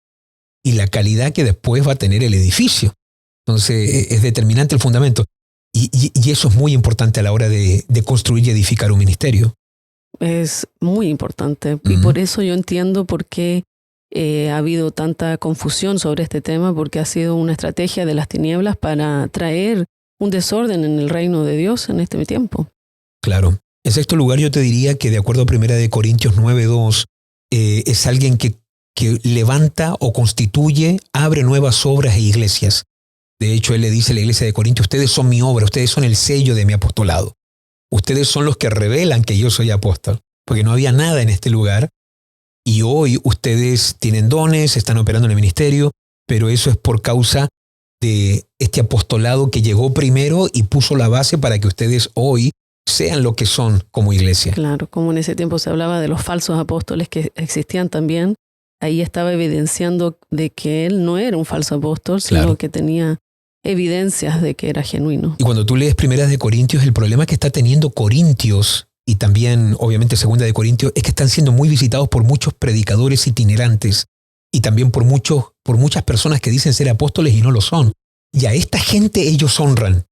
y la calidad que después va a tener el edificio. Entonces es determinante el fundamento. Y eso es muy importante a la hora de construir y edificar un ministerio. Es muy importante. Y por eso yo entiendo por qué ha habido tanta confusión sobre este tema, porque ha sido una estrategia de las tinieblas para traer un desorden en el reino de Dios en este tiempo. Claro. En sexto lugar, yo te diría que de acuerdo a 1 Corintios 9:2, es alguien que levanta o constituye, abre nuevas obras e iglesias. De hecho, él le dice a la iglesia de Corintios, ustedes son mi obra, ustedes son el sello de mi apostolado. Ustedes son los que revelan que yo soy apóstol, porque no había nada en este lugar. Y hoy ustedes tienen dones, están operando en el ministerio, pero eso es por causa de este apostolado que llegó primero y puso la base para que ustedes hoy sean lo que son como iglesia. Claro, como en ese tiempo se hablaba de los falsos apóstoles que existían también, ahí estaba evidenciando de que él no era un falso apóstol, sino que tenía evidencias de que era genuino. Y cuando tú lees 1 Corintios, el problema que está teniendo Corintios y también, obviamente, 2 Corintios, es que están siendo muy visitados por muchos predicadores itinerantes y también por muchas personas que dicen ser apóstoles y no lo son. Y a esta gente ellos honran,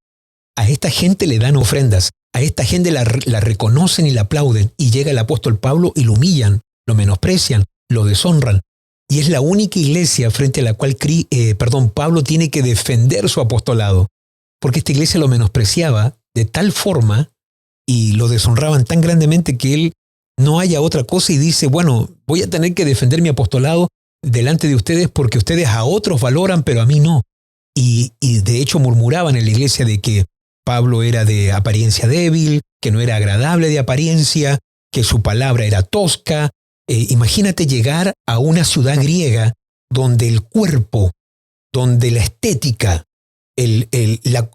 a esta gente le dan ofrendas, a esta gente la reconocen y la aplauden. Y llega el apóstol Pablo y lo humillan, lo menosprecian, lo deshonran. Y es la única iglesia frente a la cual Pablo tiene que defender su apostolado, porque esta iglesia lo menospreciaba de tal forma y lo deshonraban tan grandemente que él no haya otra cosa y dice, bueno, voy a tener que defender mi apostolado delante de ustedes porque ustedes a otros valoran, pero a mí no. Y de hecho murmuraban en la iglesia de que Pablo era de apariencia débil, que no era agradable de apariencia, que su palabra era tosca. Imagínate llegar a una ciudad griega donde el cuerpo, donde la estética,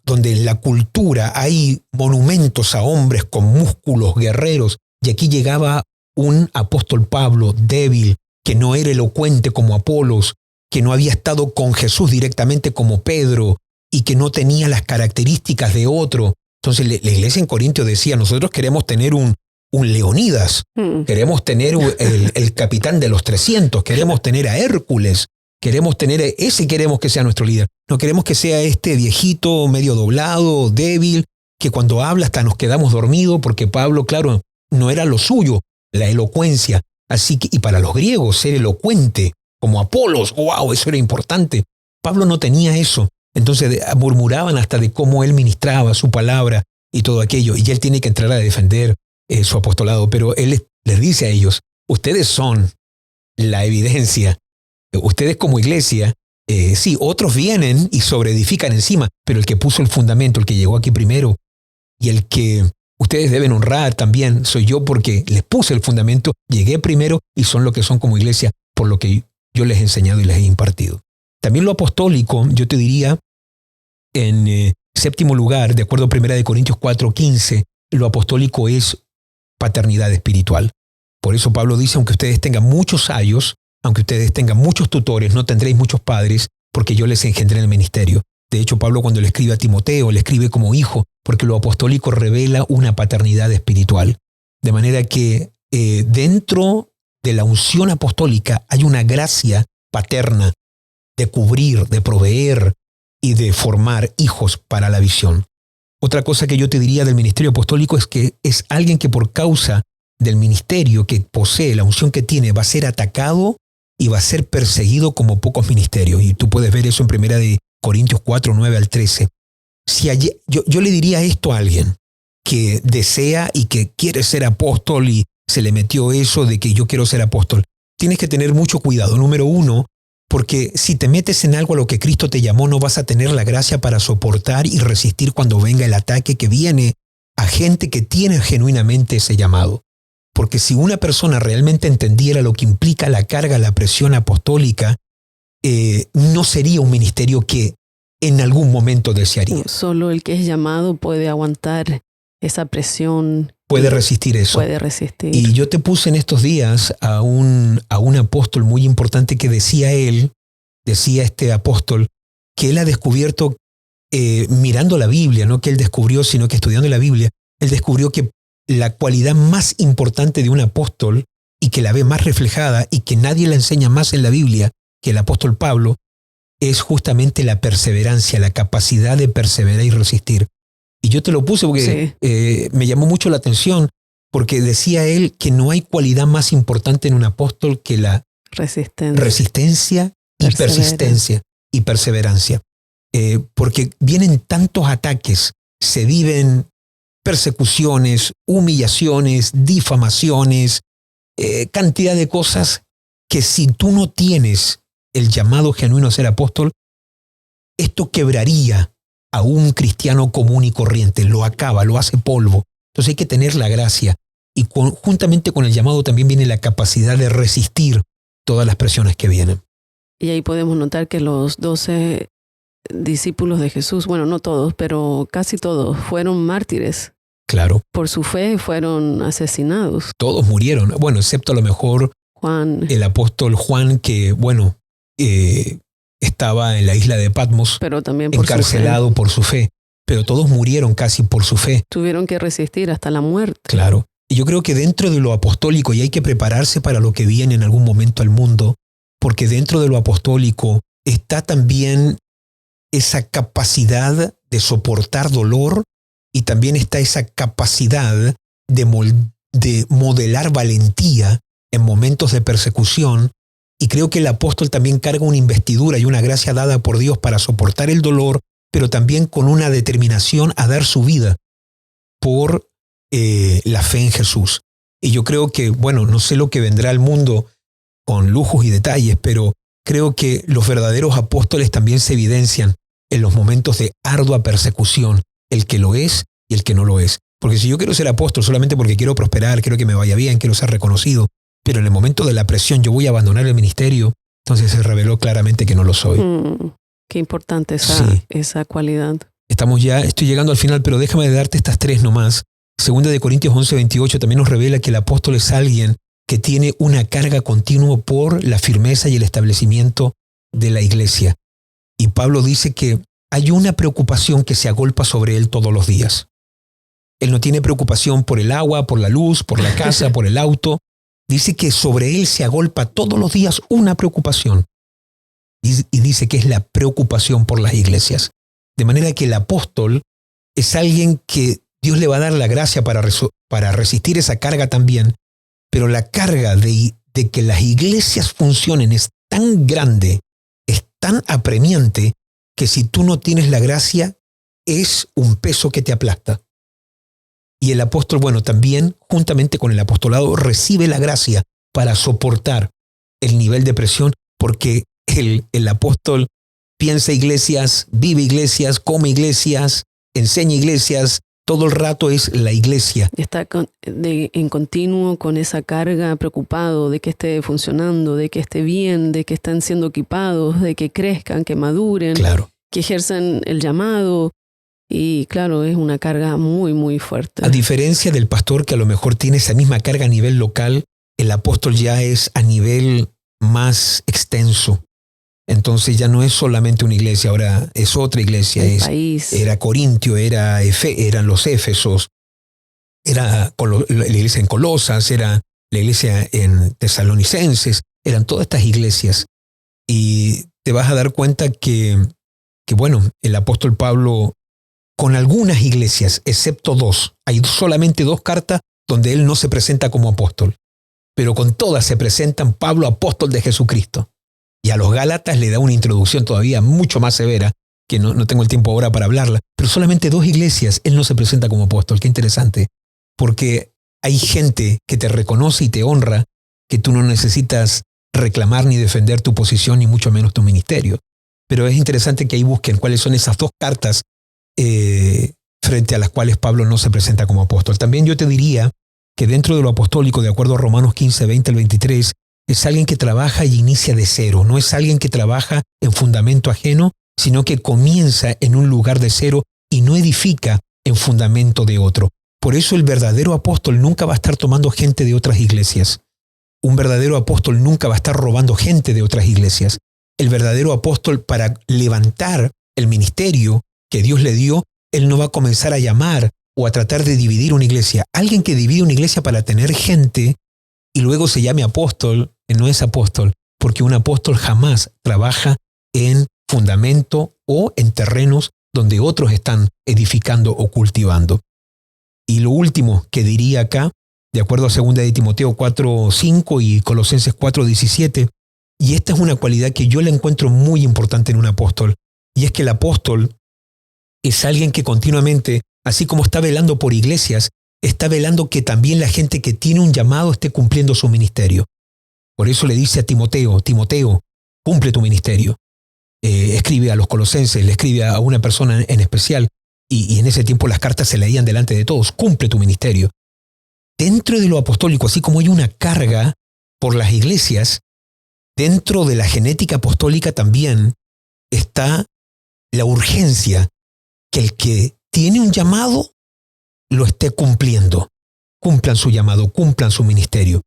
donde la cultura, hay monumentos a hombres con músculos, guerreros, y aquí llegaba un apóstol Pablo débil, que no era elocuente como Apolos, que no había estado con Jesús directamente como Pedro y que no tenía las características de otro. Entonces la iglesia en Corintio decía, nosotros queremos tener un Leonidas, queremos tener el capitán de los 300, queremos tener a Hércules, queremos que sea nuestro líder. No queremos que sea este viejito medio doblado, débil, que cuando habla hasta nos quedamos dormidos, porque Pablo, claro, no era lo suyo, la elocuencia. Así que, y para los griegos, ser elocuente, como Apolos, wow, eso era importante. Pablo no tenía eso. Entonces murmuraban hasta de cómo él ministraba su palabra y todo aquello. Y él tiene que entrar a defender su apostolado. Pero él les dice a ellos, ustedes son la evidencia. Ustedes como iglesia, sí, otros vienen y sobreedifican encima, pero el que puso el fundamento, el que llegó aquí primero y el que ustedes deben honrar también soy yo, porque les puse el fundamento, llegué primero y son lo que son como iglesia por lo que yo les he enseñado y les he impartido. También lo apostólico, yo te diría, en séptimo lugar, de acuerdo a 1 Corintios 4:15, lo apostólico es paternidad espiritual. Por eso Pablo dice, aunque ustedes tengan muchos ayos, aunque ustedes tengan muchos tutores, no tendréis muchos padres, porque yo les engendré en el ministerio. De hecho, Pablo cuando le escribe a Timoteo, le escribe como hijo, porque lo apostólico revela una paternidad espiritual. De manera que dentro de la unción apostólica hay una gracia paterna de cubrir, de proveer y de formar hijos para la visión. Otra cosa que yo te diría del ministerio apostólico es que es alguien que por causa del ministerio que posee, la unción que tiene, va a ser atacado y va a ser perseguido como pocos ministerios. Y tú puedes ver eso en 1 Corintios 4:9-13. Si yo le diría esto a alguien que desea y que quiere ser apóstol y se le metió eso de que yo quiero ser apóstol. Tienes que tener mucho cuidado. Número uno, porque si te metes en algo a lo que Cristo te llamó, no vas a tener la gracia para soportar y resistir cuando venga el ataque que viene a gente que tiene genuinamente ese llamado. Porque si una persona realmente entendiera lo que implica la carga, la presión apostólica, no sería un ministerio que en algún momento desearía. Solo el que es llamado puede aguantar esa presión. Puede resistir eso. Puede resistir. Y yo te puse en estos días a un apóstol muy importante que decía este apóstol, que él ha descubierto, mirando la Biblia, no que él descubrió, sino que estudiando la Biblia, él descubrió que la cualidad más importante de un apóstol y que la ve más reflejada y que nadie la enseña más en la Biblia que el apóstol Pablo es justamente la perseverancia, la capacidad de perseverar y resistir. Y yo te lo puse porque me llamó mucho la atención porque decía él que no hay cualidad más importante en un apóstol que la resistencia y persistencia y perseverancia. Porque vienen tantos ataques, se viven persecuciones, humillaciones, difamaciones, cantidad de cosas que si tú no tienes el llamado genuino a ser apóstol, esto quebraría a un cristiano común y corriente, lo acaba, lo hace polvo. Entonces hay que tener la gracia y juntamente con el llamado también viene la capacidad de resistir todas las presiones que vienen. Y ahí podemos notar que los 12 discípulos de Jesús, bueno, no todos, pero casi todos, fueron mártires. Claro. Por su fe fueron asesinados. Todos murieron, bueno, excepto a lo mejor Juan, el apóstol Juan, que bueno, estaba en la isla de Patmos, pero también por encarcelado por su fe. Pero todos murieron casi por su fe. Tuvieron que resistir hasta la muerte. Claro. Y yo creo que dentro de lo apostólico, y hay que prepararse para lo que viene en algún momento al mundo, porque dentro de lo apostólico está también esa capacidad de soportar dolor y también está esa capacidad de modelar valentía en momentos de persecución. Y creo que el apóstol también carga una investidura y una gracia dada por Dios para soportar el dolor, pero también con una determinación a dar su vida por la fe en Jesús. Y yo creo que, bueno, no sé lo que vendrá al mundo con lujos y detalles, pero creo que los verdaderos apóstoles también se evidencian en los momentos de ardua persecución, el que lo es y el que no lo es. Porque si yo quiero ser apóstol solamente porque quiero prosperar, quiero que me vaya bien, quiero ser reconocido, pero en el momento de la presión yo voy a abandonar el ministerio, entonces se reveló claramente que no lo soy. Qué importante esa cualidad. Estoy llegando al final, pero déjame darte estas tres nomás. Segunda de Corintios 11:28 también nos revela que el apóstol es alguien que tiene una carga continua por la firmeza y el establecimiento de la iglesia. Y Pablo dice que hay una preocupación que se agolpa sobre él todos los días. Él no tiene preocupación por el agua, por la luz, por la casa, por el auto. Dice que sobre él se agolpa todos los días una preocupación. Y dice que es la preocupación por las iglesias. De manera que el apóstol es alguien que Dios le va a dar la gracia para resistir esa carga también, pero la carga de que las iglesias funcionen es tan grande, es tan apremiante, que si tú no tienes la gracia, es un peso que te aplasta. Y el apóstol, también, juntamente con el apostolado, recibe la gracia para soportar el nivel de presión, porque el apóstol piensa iglesias, vive iglesias, come iglesias, enseña iglesias, todo el rato es la iglesia. Está en continuo con esa carga, preocupado de que esté funcionando, de que esté bien, de que estén siendo equipados, de que crezcan, que maduren, claro, que ejerzan el llamado. Y claro, es una carga muy, muy fuerte. A diferencia del pastor que a lo mejor tiene esa misma carga a nivel local, el apóstol ya es a nivel más extenso. Entonces ya no es solamente una iglesia, ahora es otra iglesia. Era Corintio, eran los Éfesos, era la iglesia en Colosas, era la iglesia en Tesalonicenses, eran todas estas iglesias. Y te vas a dar cuenta que el apóstol Pablo, con algunas iglesias, excepto dos, hay solamente 2 cartas donde él no se presenta como apóstol, pero con todas se presentan Pablo, apóstol de Jesucristo. Y a los Gálatas le da una introducción todavía mucho más severa, que no tengo el tiempo ahora para hablarla, pero solamente 2 iglesias él no se presenta como apóstol. Qué interesante, porque hay gente que te reconoce y te honra, que tú no necesitas reclamar ni defender tu posición, ni mucho menos tu ministerio. Pero es interesante que ahí busquen cuáles son esas 2 cartas frente a las cuales Pablo no se presenta como apóstol. También yo te diría que dentro de lo apostólico, de acuerdo a Romanos 15, 20 al 23, es alguien que trabaja y inicia de cero. No es alguien que trabaja en fundamento ajeno, sino que comienza en un lugar de cero y no edifica en fundamento de otro. Por eso el verdadero apóstol nunca va a estar tomando gente de otras iglesias. Un verdadero apóstol nunca va a estar robando gente de otras iglesias. El verdadero apóstol, para levantar el ministerio que Dios le dio, él no va a comenzar a llamar o a tratar de dividir una iglesia. Alguien que divide una iglesia para tener gente y luego se llame apóstol, no es apóstol, porque un apóstol jamás trabaja en fundamento o en terrenos donde otros están edificando o cultivando. Y lo último que diría acá, de acuerdo a 2 de Timoteo 4:5 y Colosenses 4:17, y esta es una cualidad que yo la encuentro muy importante en un apóstol, y es que el apóstol es alguien que continuamente, así como está velando por iglesias, está velando que también la gente que tiene un llamado esté cumpliendo su ministerio. Por eso le dice a Timoteo, cumple tu ministerio. Escribe a los colosenses, le escribe a una persona en especial, y en ese tiempo las cartas se leían delante de todos, cumple tu ministerio. Dentro de lo apostólico, así como hay una carga por las iglesias, dentro de la genética apostólica también está la urgencia que el que tiene un llamado lo esté cumpliendo. Cumplan su llamado, cumplan su ministerio.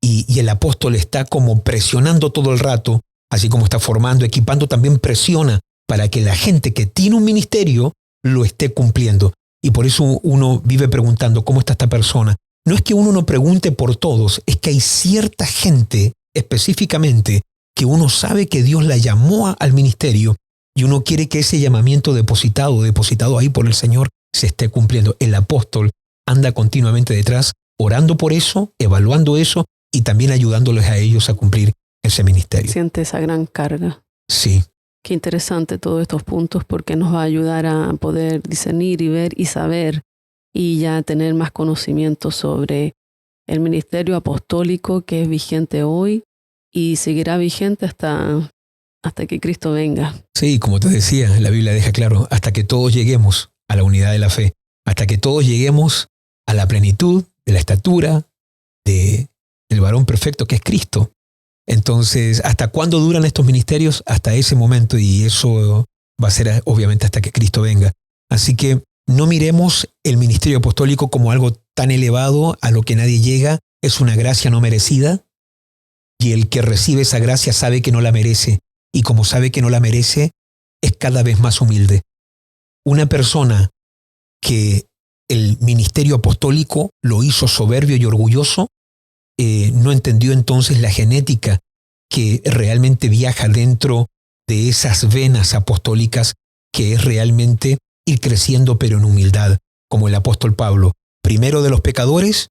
Y el apóstol está como presionando todo el rato, así como está formando, equipando, también presiona para que la gente que tiene un ministerio lo esté cumpliendo. Y por eso uno vive preguntando, ¿cómo está esta persona? No es que uno no pregunte por todos, es que hay cierta gente específicamente que uno sabe que Dios la llamó al ministerio y uno quiere que ese llamamiento depositado ahí por el Señor se esté cumpliendo. El apóstol anda continuamente detrás, orando por eso, evaluando eso y también ayudándoles a ellos a cumplir ese ministerio. Siente esa gran carga. Sí. Qué interesante todos estos puntos, porque nos va a ayudar a poder discernir y ver y saber y ya tener más conocimiento sobre el ministerio apostólico que es vigente hoy y seguirá vigente hasta que Cristo venga. Sí, como te decía, la Biblia deja claro, hasta que todos lleguemos a la unidad de la fe, hasta que todos lleguemos a la plenitud de la estatura del varón perfecto que es Cristo. Entonces, ¿hasta cuándo duran estos ministerios? Hasta ese momento, y eso va a ser obviamente hasta que Cristo venga. Así que no miremos el ministerio apostólico como algo tan elevado a lo que nadie llega. Es una gracia no merecida, y el que recibe esa gracia sabe que no la merece, y como sabe que no la merece, es cada vez más humilde. Una persona que el ministerio apostólico lo hizo soberbio y orgulloso, no entendió entonces la genética que realmente viaja dentro de esas venas apostólicas, que es realmente ir creciendo pero en humildad, como el apóstol Pablo, primero de los pecadores,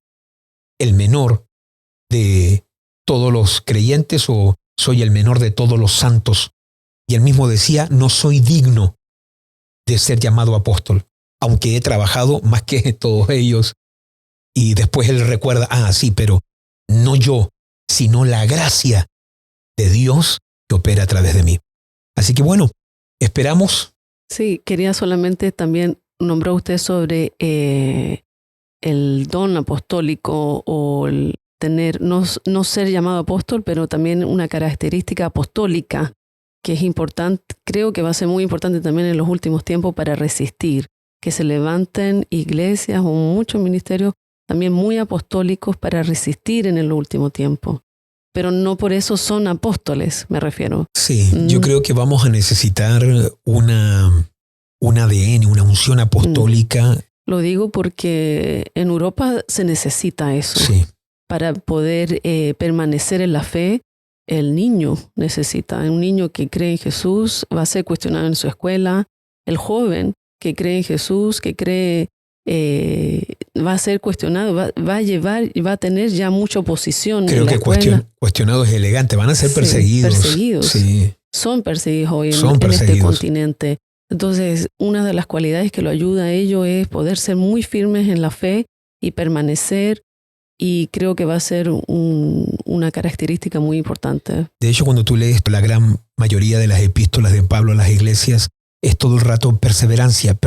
el menor de todos los creyentes, o soy el menor de todos los santos. Y él mismo decía, no soy digno de ser llamado apóstol, aunque he trabajado más que todos ellos. Y después él recuerda, sí, pero no yo, sino la gracia de Dios que opera a través de mí. Así que bueno, esperamos. Sí, quería solamente también nombrar usted sobre el don apostólico, o el tener, no ser llamado apóstol, pero también una característica apostólica que es importante, creo que va a ser muy importante también en los últimos tiempos para resistir, que se levanten iglesias o muchos ministerios también muy apostólicos para resistir en el último tiempo. Pero no por eso son apóstoles, me refiero. Sí, yo creo que vamos a necesitar un ADN, una unción apostólica. Lo digo porque en Europa se necesita eso. Sí. Para poder permanecer en la fe, el niño necesita. Un niño que cree en Jesús va a ser cuestionado en su escuela. El joven que cree en Jesús, que cree, va a ser cuestionado, va a tener ya mucha oposición. Creo que cuestionado es elegante, van a ser perseguidos. Perseguidos. Sí. Son perseguidos hoy en este continente. Entonces, una de las cualidades que lo ayuda a ello es poder ser muy firmes en la fe y permanecer, y creo que va a ser una característica muy importante. De hecho, cuando tú lees la gran mayoría de las epístolas de Pablo a las iglesias, es todo el rato perseverancia,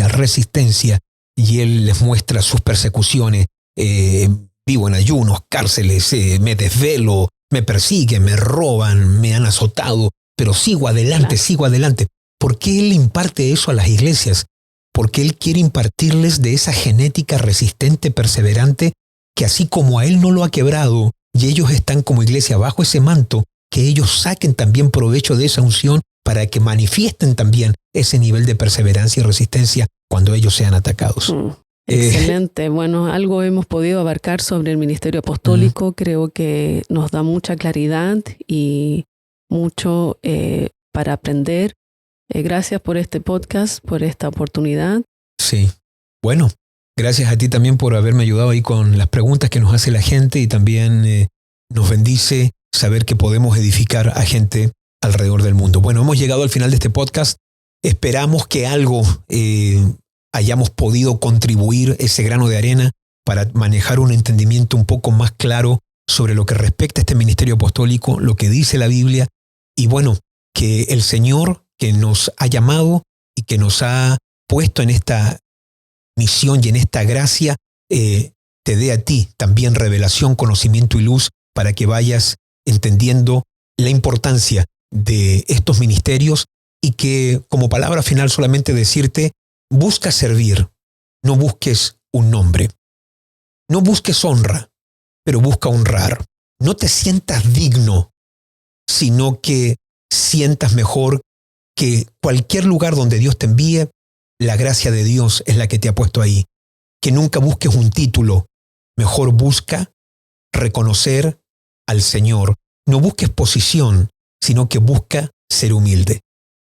resistencia, y él les muestra sus persecuciones. Vivo en ayunos, cárceles, me desvelo, me persiguen, me roban, me han azotado, pero sigo adelante, sigo adelante. ¿Por qué él imparte eso a las iglesias? Porque él quiere impartirles de esa genética resistente, perseverante, que así como a él no lo ha quebrado, y ellos están como iglesia bajo ese manto, que ellos saquen también provecho de esa unción para que manifiesten también ese nivel de perseverancia y resistencia cuando ellos sean atacados. Excelente. Bueno, algo hemos podido abarcar sobre el ministerio apostólico. Creo que nos da mucha claridad y mucho para aprender. Gracias por este podcast, por esta oportunidad. Sí. Bueno, gracias a ti también por haberme ayudado ahí con las preguntas que nos hace la gente, y también nos bendice saber que podemos edificar a gente alrededor del mundo. Bueno, hemos llegado al final de este podcast. Esperamos que algo hayamos podido contribuir, ese grano de arena, para manejar un entendimiento un poco más claro sobre lo que respecta a este ministerio apostólico, lo que dice la Biblia, y bueno, que el Señor que nos ha llamado y que nos ha puesto en esta misión y en esta gracia, te dé a ti también revelación, conocimiento y luz para que vayas entendiendo la importancia de estos ministerios, y que como palabra final solamente decirte, busca servir, no busques un nombre, no busques honra, pero busca honrar. No te sientas digno, sino que sientas mejor que cualquier lugar donde Dios te envíe, la gracia de Dios es la que te ha puesto ahí. Que nunca busques un título, mejor busca reconocer al Señor. No busques posición, sino que busca ser humilde.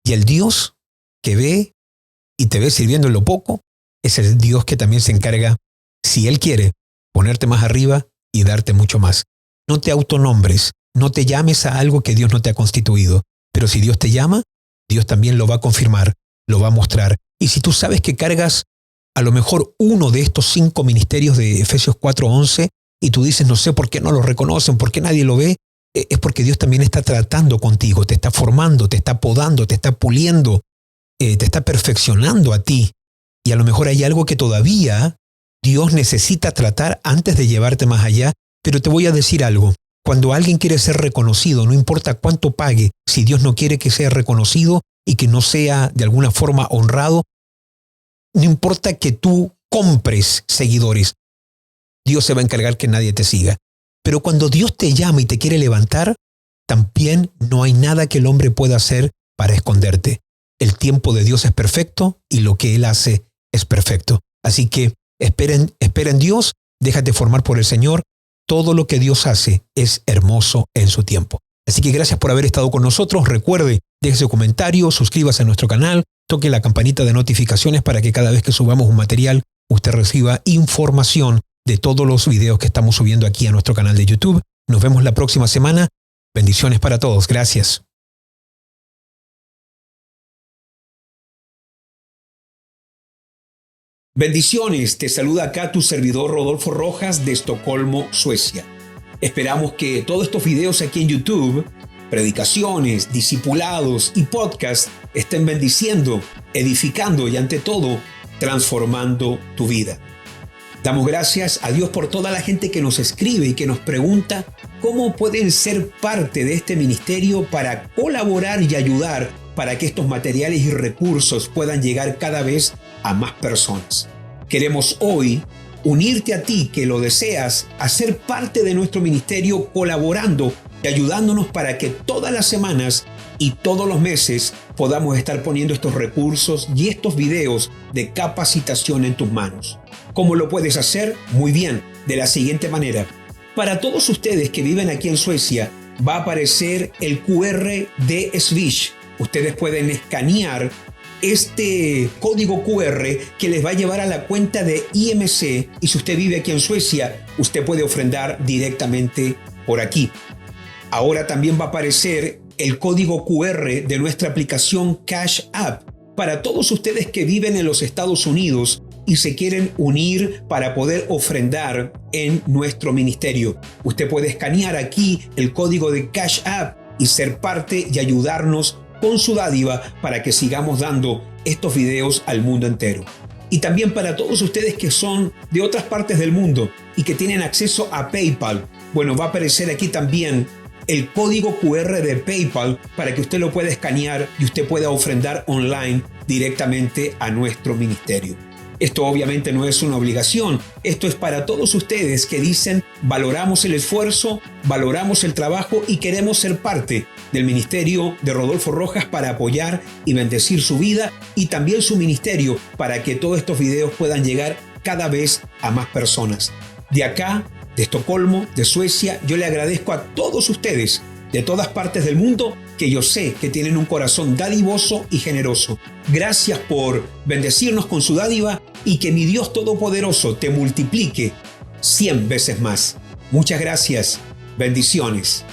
Y el Dios que ve y te ve sirviendo en lo poco, es el Dios que también se encarga, si Él quiere, ponerte más arriba y darte mucho más. No te autonombres, no te llames a algo que Dios no te ha constituido, pero si Dios te llama, Dios también lo va a confirmar, lo va a mostrar. Y si tú sabes que cargas a lo mejor uno de estos 5 ministerios de Efesios 4:11, y tú dices, no sé por qué no lo reconocen, por qué nadie lo ve, es porque Dios también está tratando contigo, te está formando, te está podando, te está puliendo, te está perfeccionando a ti Y a lo mejor hay algo que todavía Dios necesita tratar antes de llevarte más allá. Pero te voy a decir algo. Cuando alguien quiere ser reconocido, no importa cuánto pague, si Dios no quiere que sea reconocido y que no sea de alguna forma honrado, no importa que tú compres seguidores, Dios se va a encargar que nadie te siga. Pero cuando Dios te llama y te quiere levantar, también no hay nada que el hombre pueda hacer para esconderte. El tiempo de Dios es perfecto y lo que Él hace es perfecto. Así que espera en Dios, déjate formar por el Señor. Todo lo que Dios hace es hermoso en su tiempo. Así que gracias por haber estado con nosotros. Recuerde, deje su comentario, suscríbase a nuestro canal, toque la campanita de notificaciones para que cada vez que subamos un material, usted reciba información de todos los videos que estamos subiendo aquí a nuestro canal de YouTube. Nos vemos la próxima semana. Bendiciones para todos. Gracias. Bendiciones, te saluda acá tu servidor Rodolfo Rojas de Estocolmo, Suecia. Esperamos que todos estos videos aquí en YouTube, predicaciones, discipulados y podcasts estén bendiciendo, edificando y ante todo, transformando tu vida. Damos gracias a Dios por toda la gente que nos escribe y que nos pregunta cómo pueden ser parte de este ministerio para colaborar y ayudar para que estos materiales y recursos puedan llegar cada vez a más personas. Queremos hoy unirte a ti que lo deseas a ser parte de nuestro ministerio colaborando y ayudándonos para que todas las semanas y todos los meses podamos estar poniendo estos recursos y estos videos de capacitación en tus manos. ¿Cómo lo puedes hacer? Muy bien, de la siguiente manera. Para todos ustedes que viven aquí en Suecia, va a aparecer el QR de Swish. Ustedes pueden escanear este código QR que les va a llevar a la cuenta de IMC, y si usted vive aquí en Suecia, usted puede ofrendar directamente por aquí. Ahora también va a aparecer el código QR de nuestra aplicación Cash App para todos ustedes que viven en los Estados Unidos y se quieren unir para poder ofrendar en nuestro ministerio. Usted puede escanear aquí el código de Cash App y ser parte y ayudarnos con su dádiva para que sigamos dando estos videos al mundo entero. Y también para todos ustedes que son de otras partes del mundo y que tienen acceso a PayPal, bueno, va a aparecer aquí también el código QR de PayPal para que usted lo pueda escanear y usted pueda ofrendar online directamente a nuestro ministerio. Esto obviamente no es una obligación, esto es para todos ustedes que dicen valoramos el esfuerzo, valoramos el trabajo y queremos ser parte del ministerio de Rodolfo Rojas para apoyar y bendecir su vida y también su ministerio para que todos estos videos puedan llegar cada vez a más personas. De acá, de Estocolmo, de Suecia, yo le agradezco a todos ustedes de todas partes del mundo que yo sé que tienen un corazón dadivoso y generoso. Gracias por bendecirnos con su dádiva y que mi Dios Todopoderoso te multiplique 100 veces más. Muchas gracias. Bendiciones.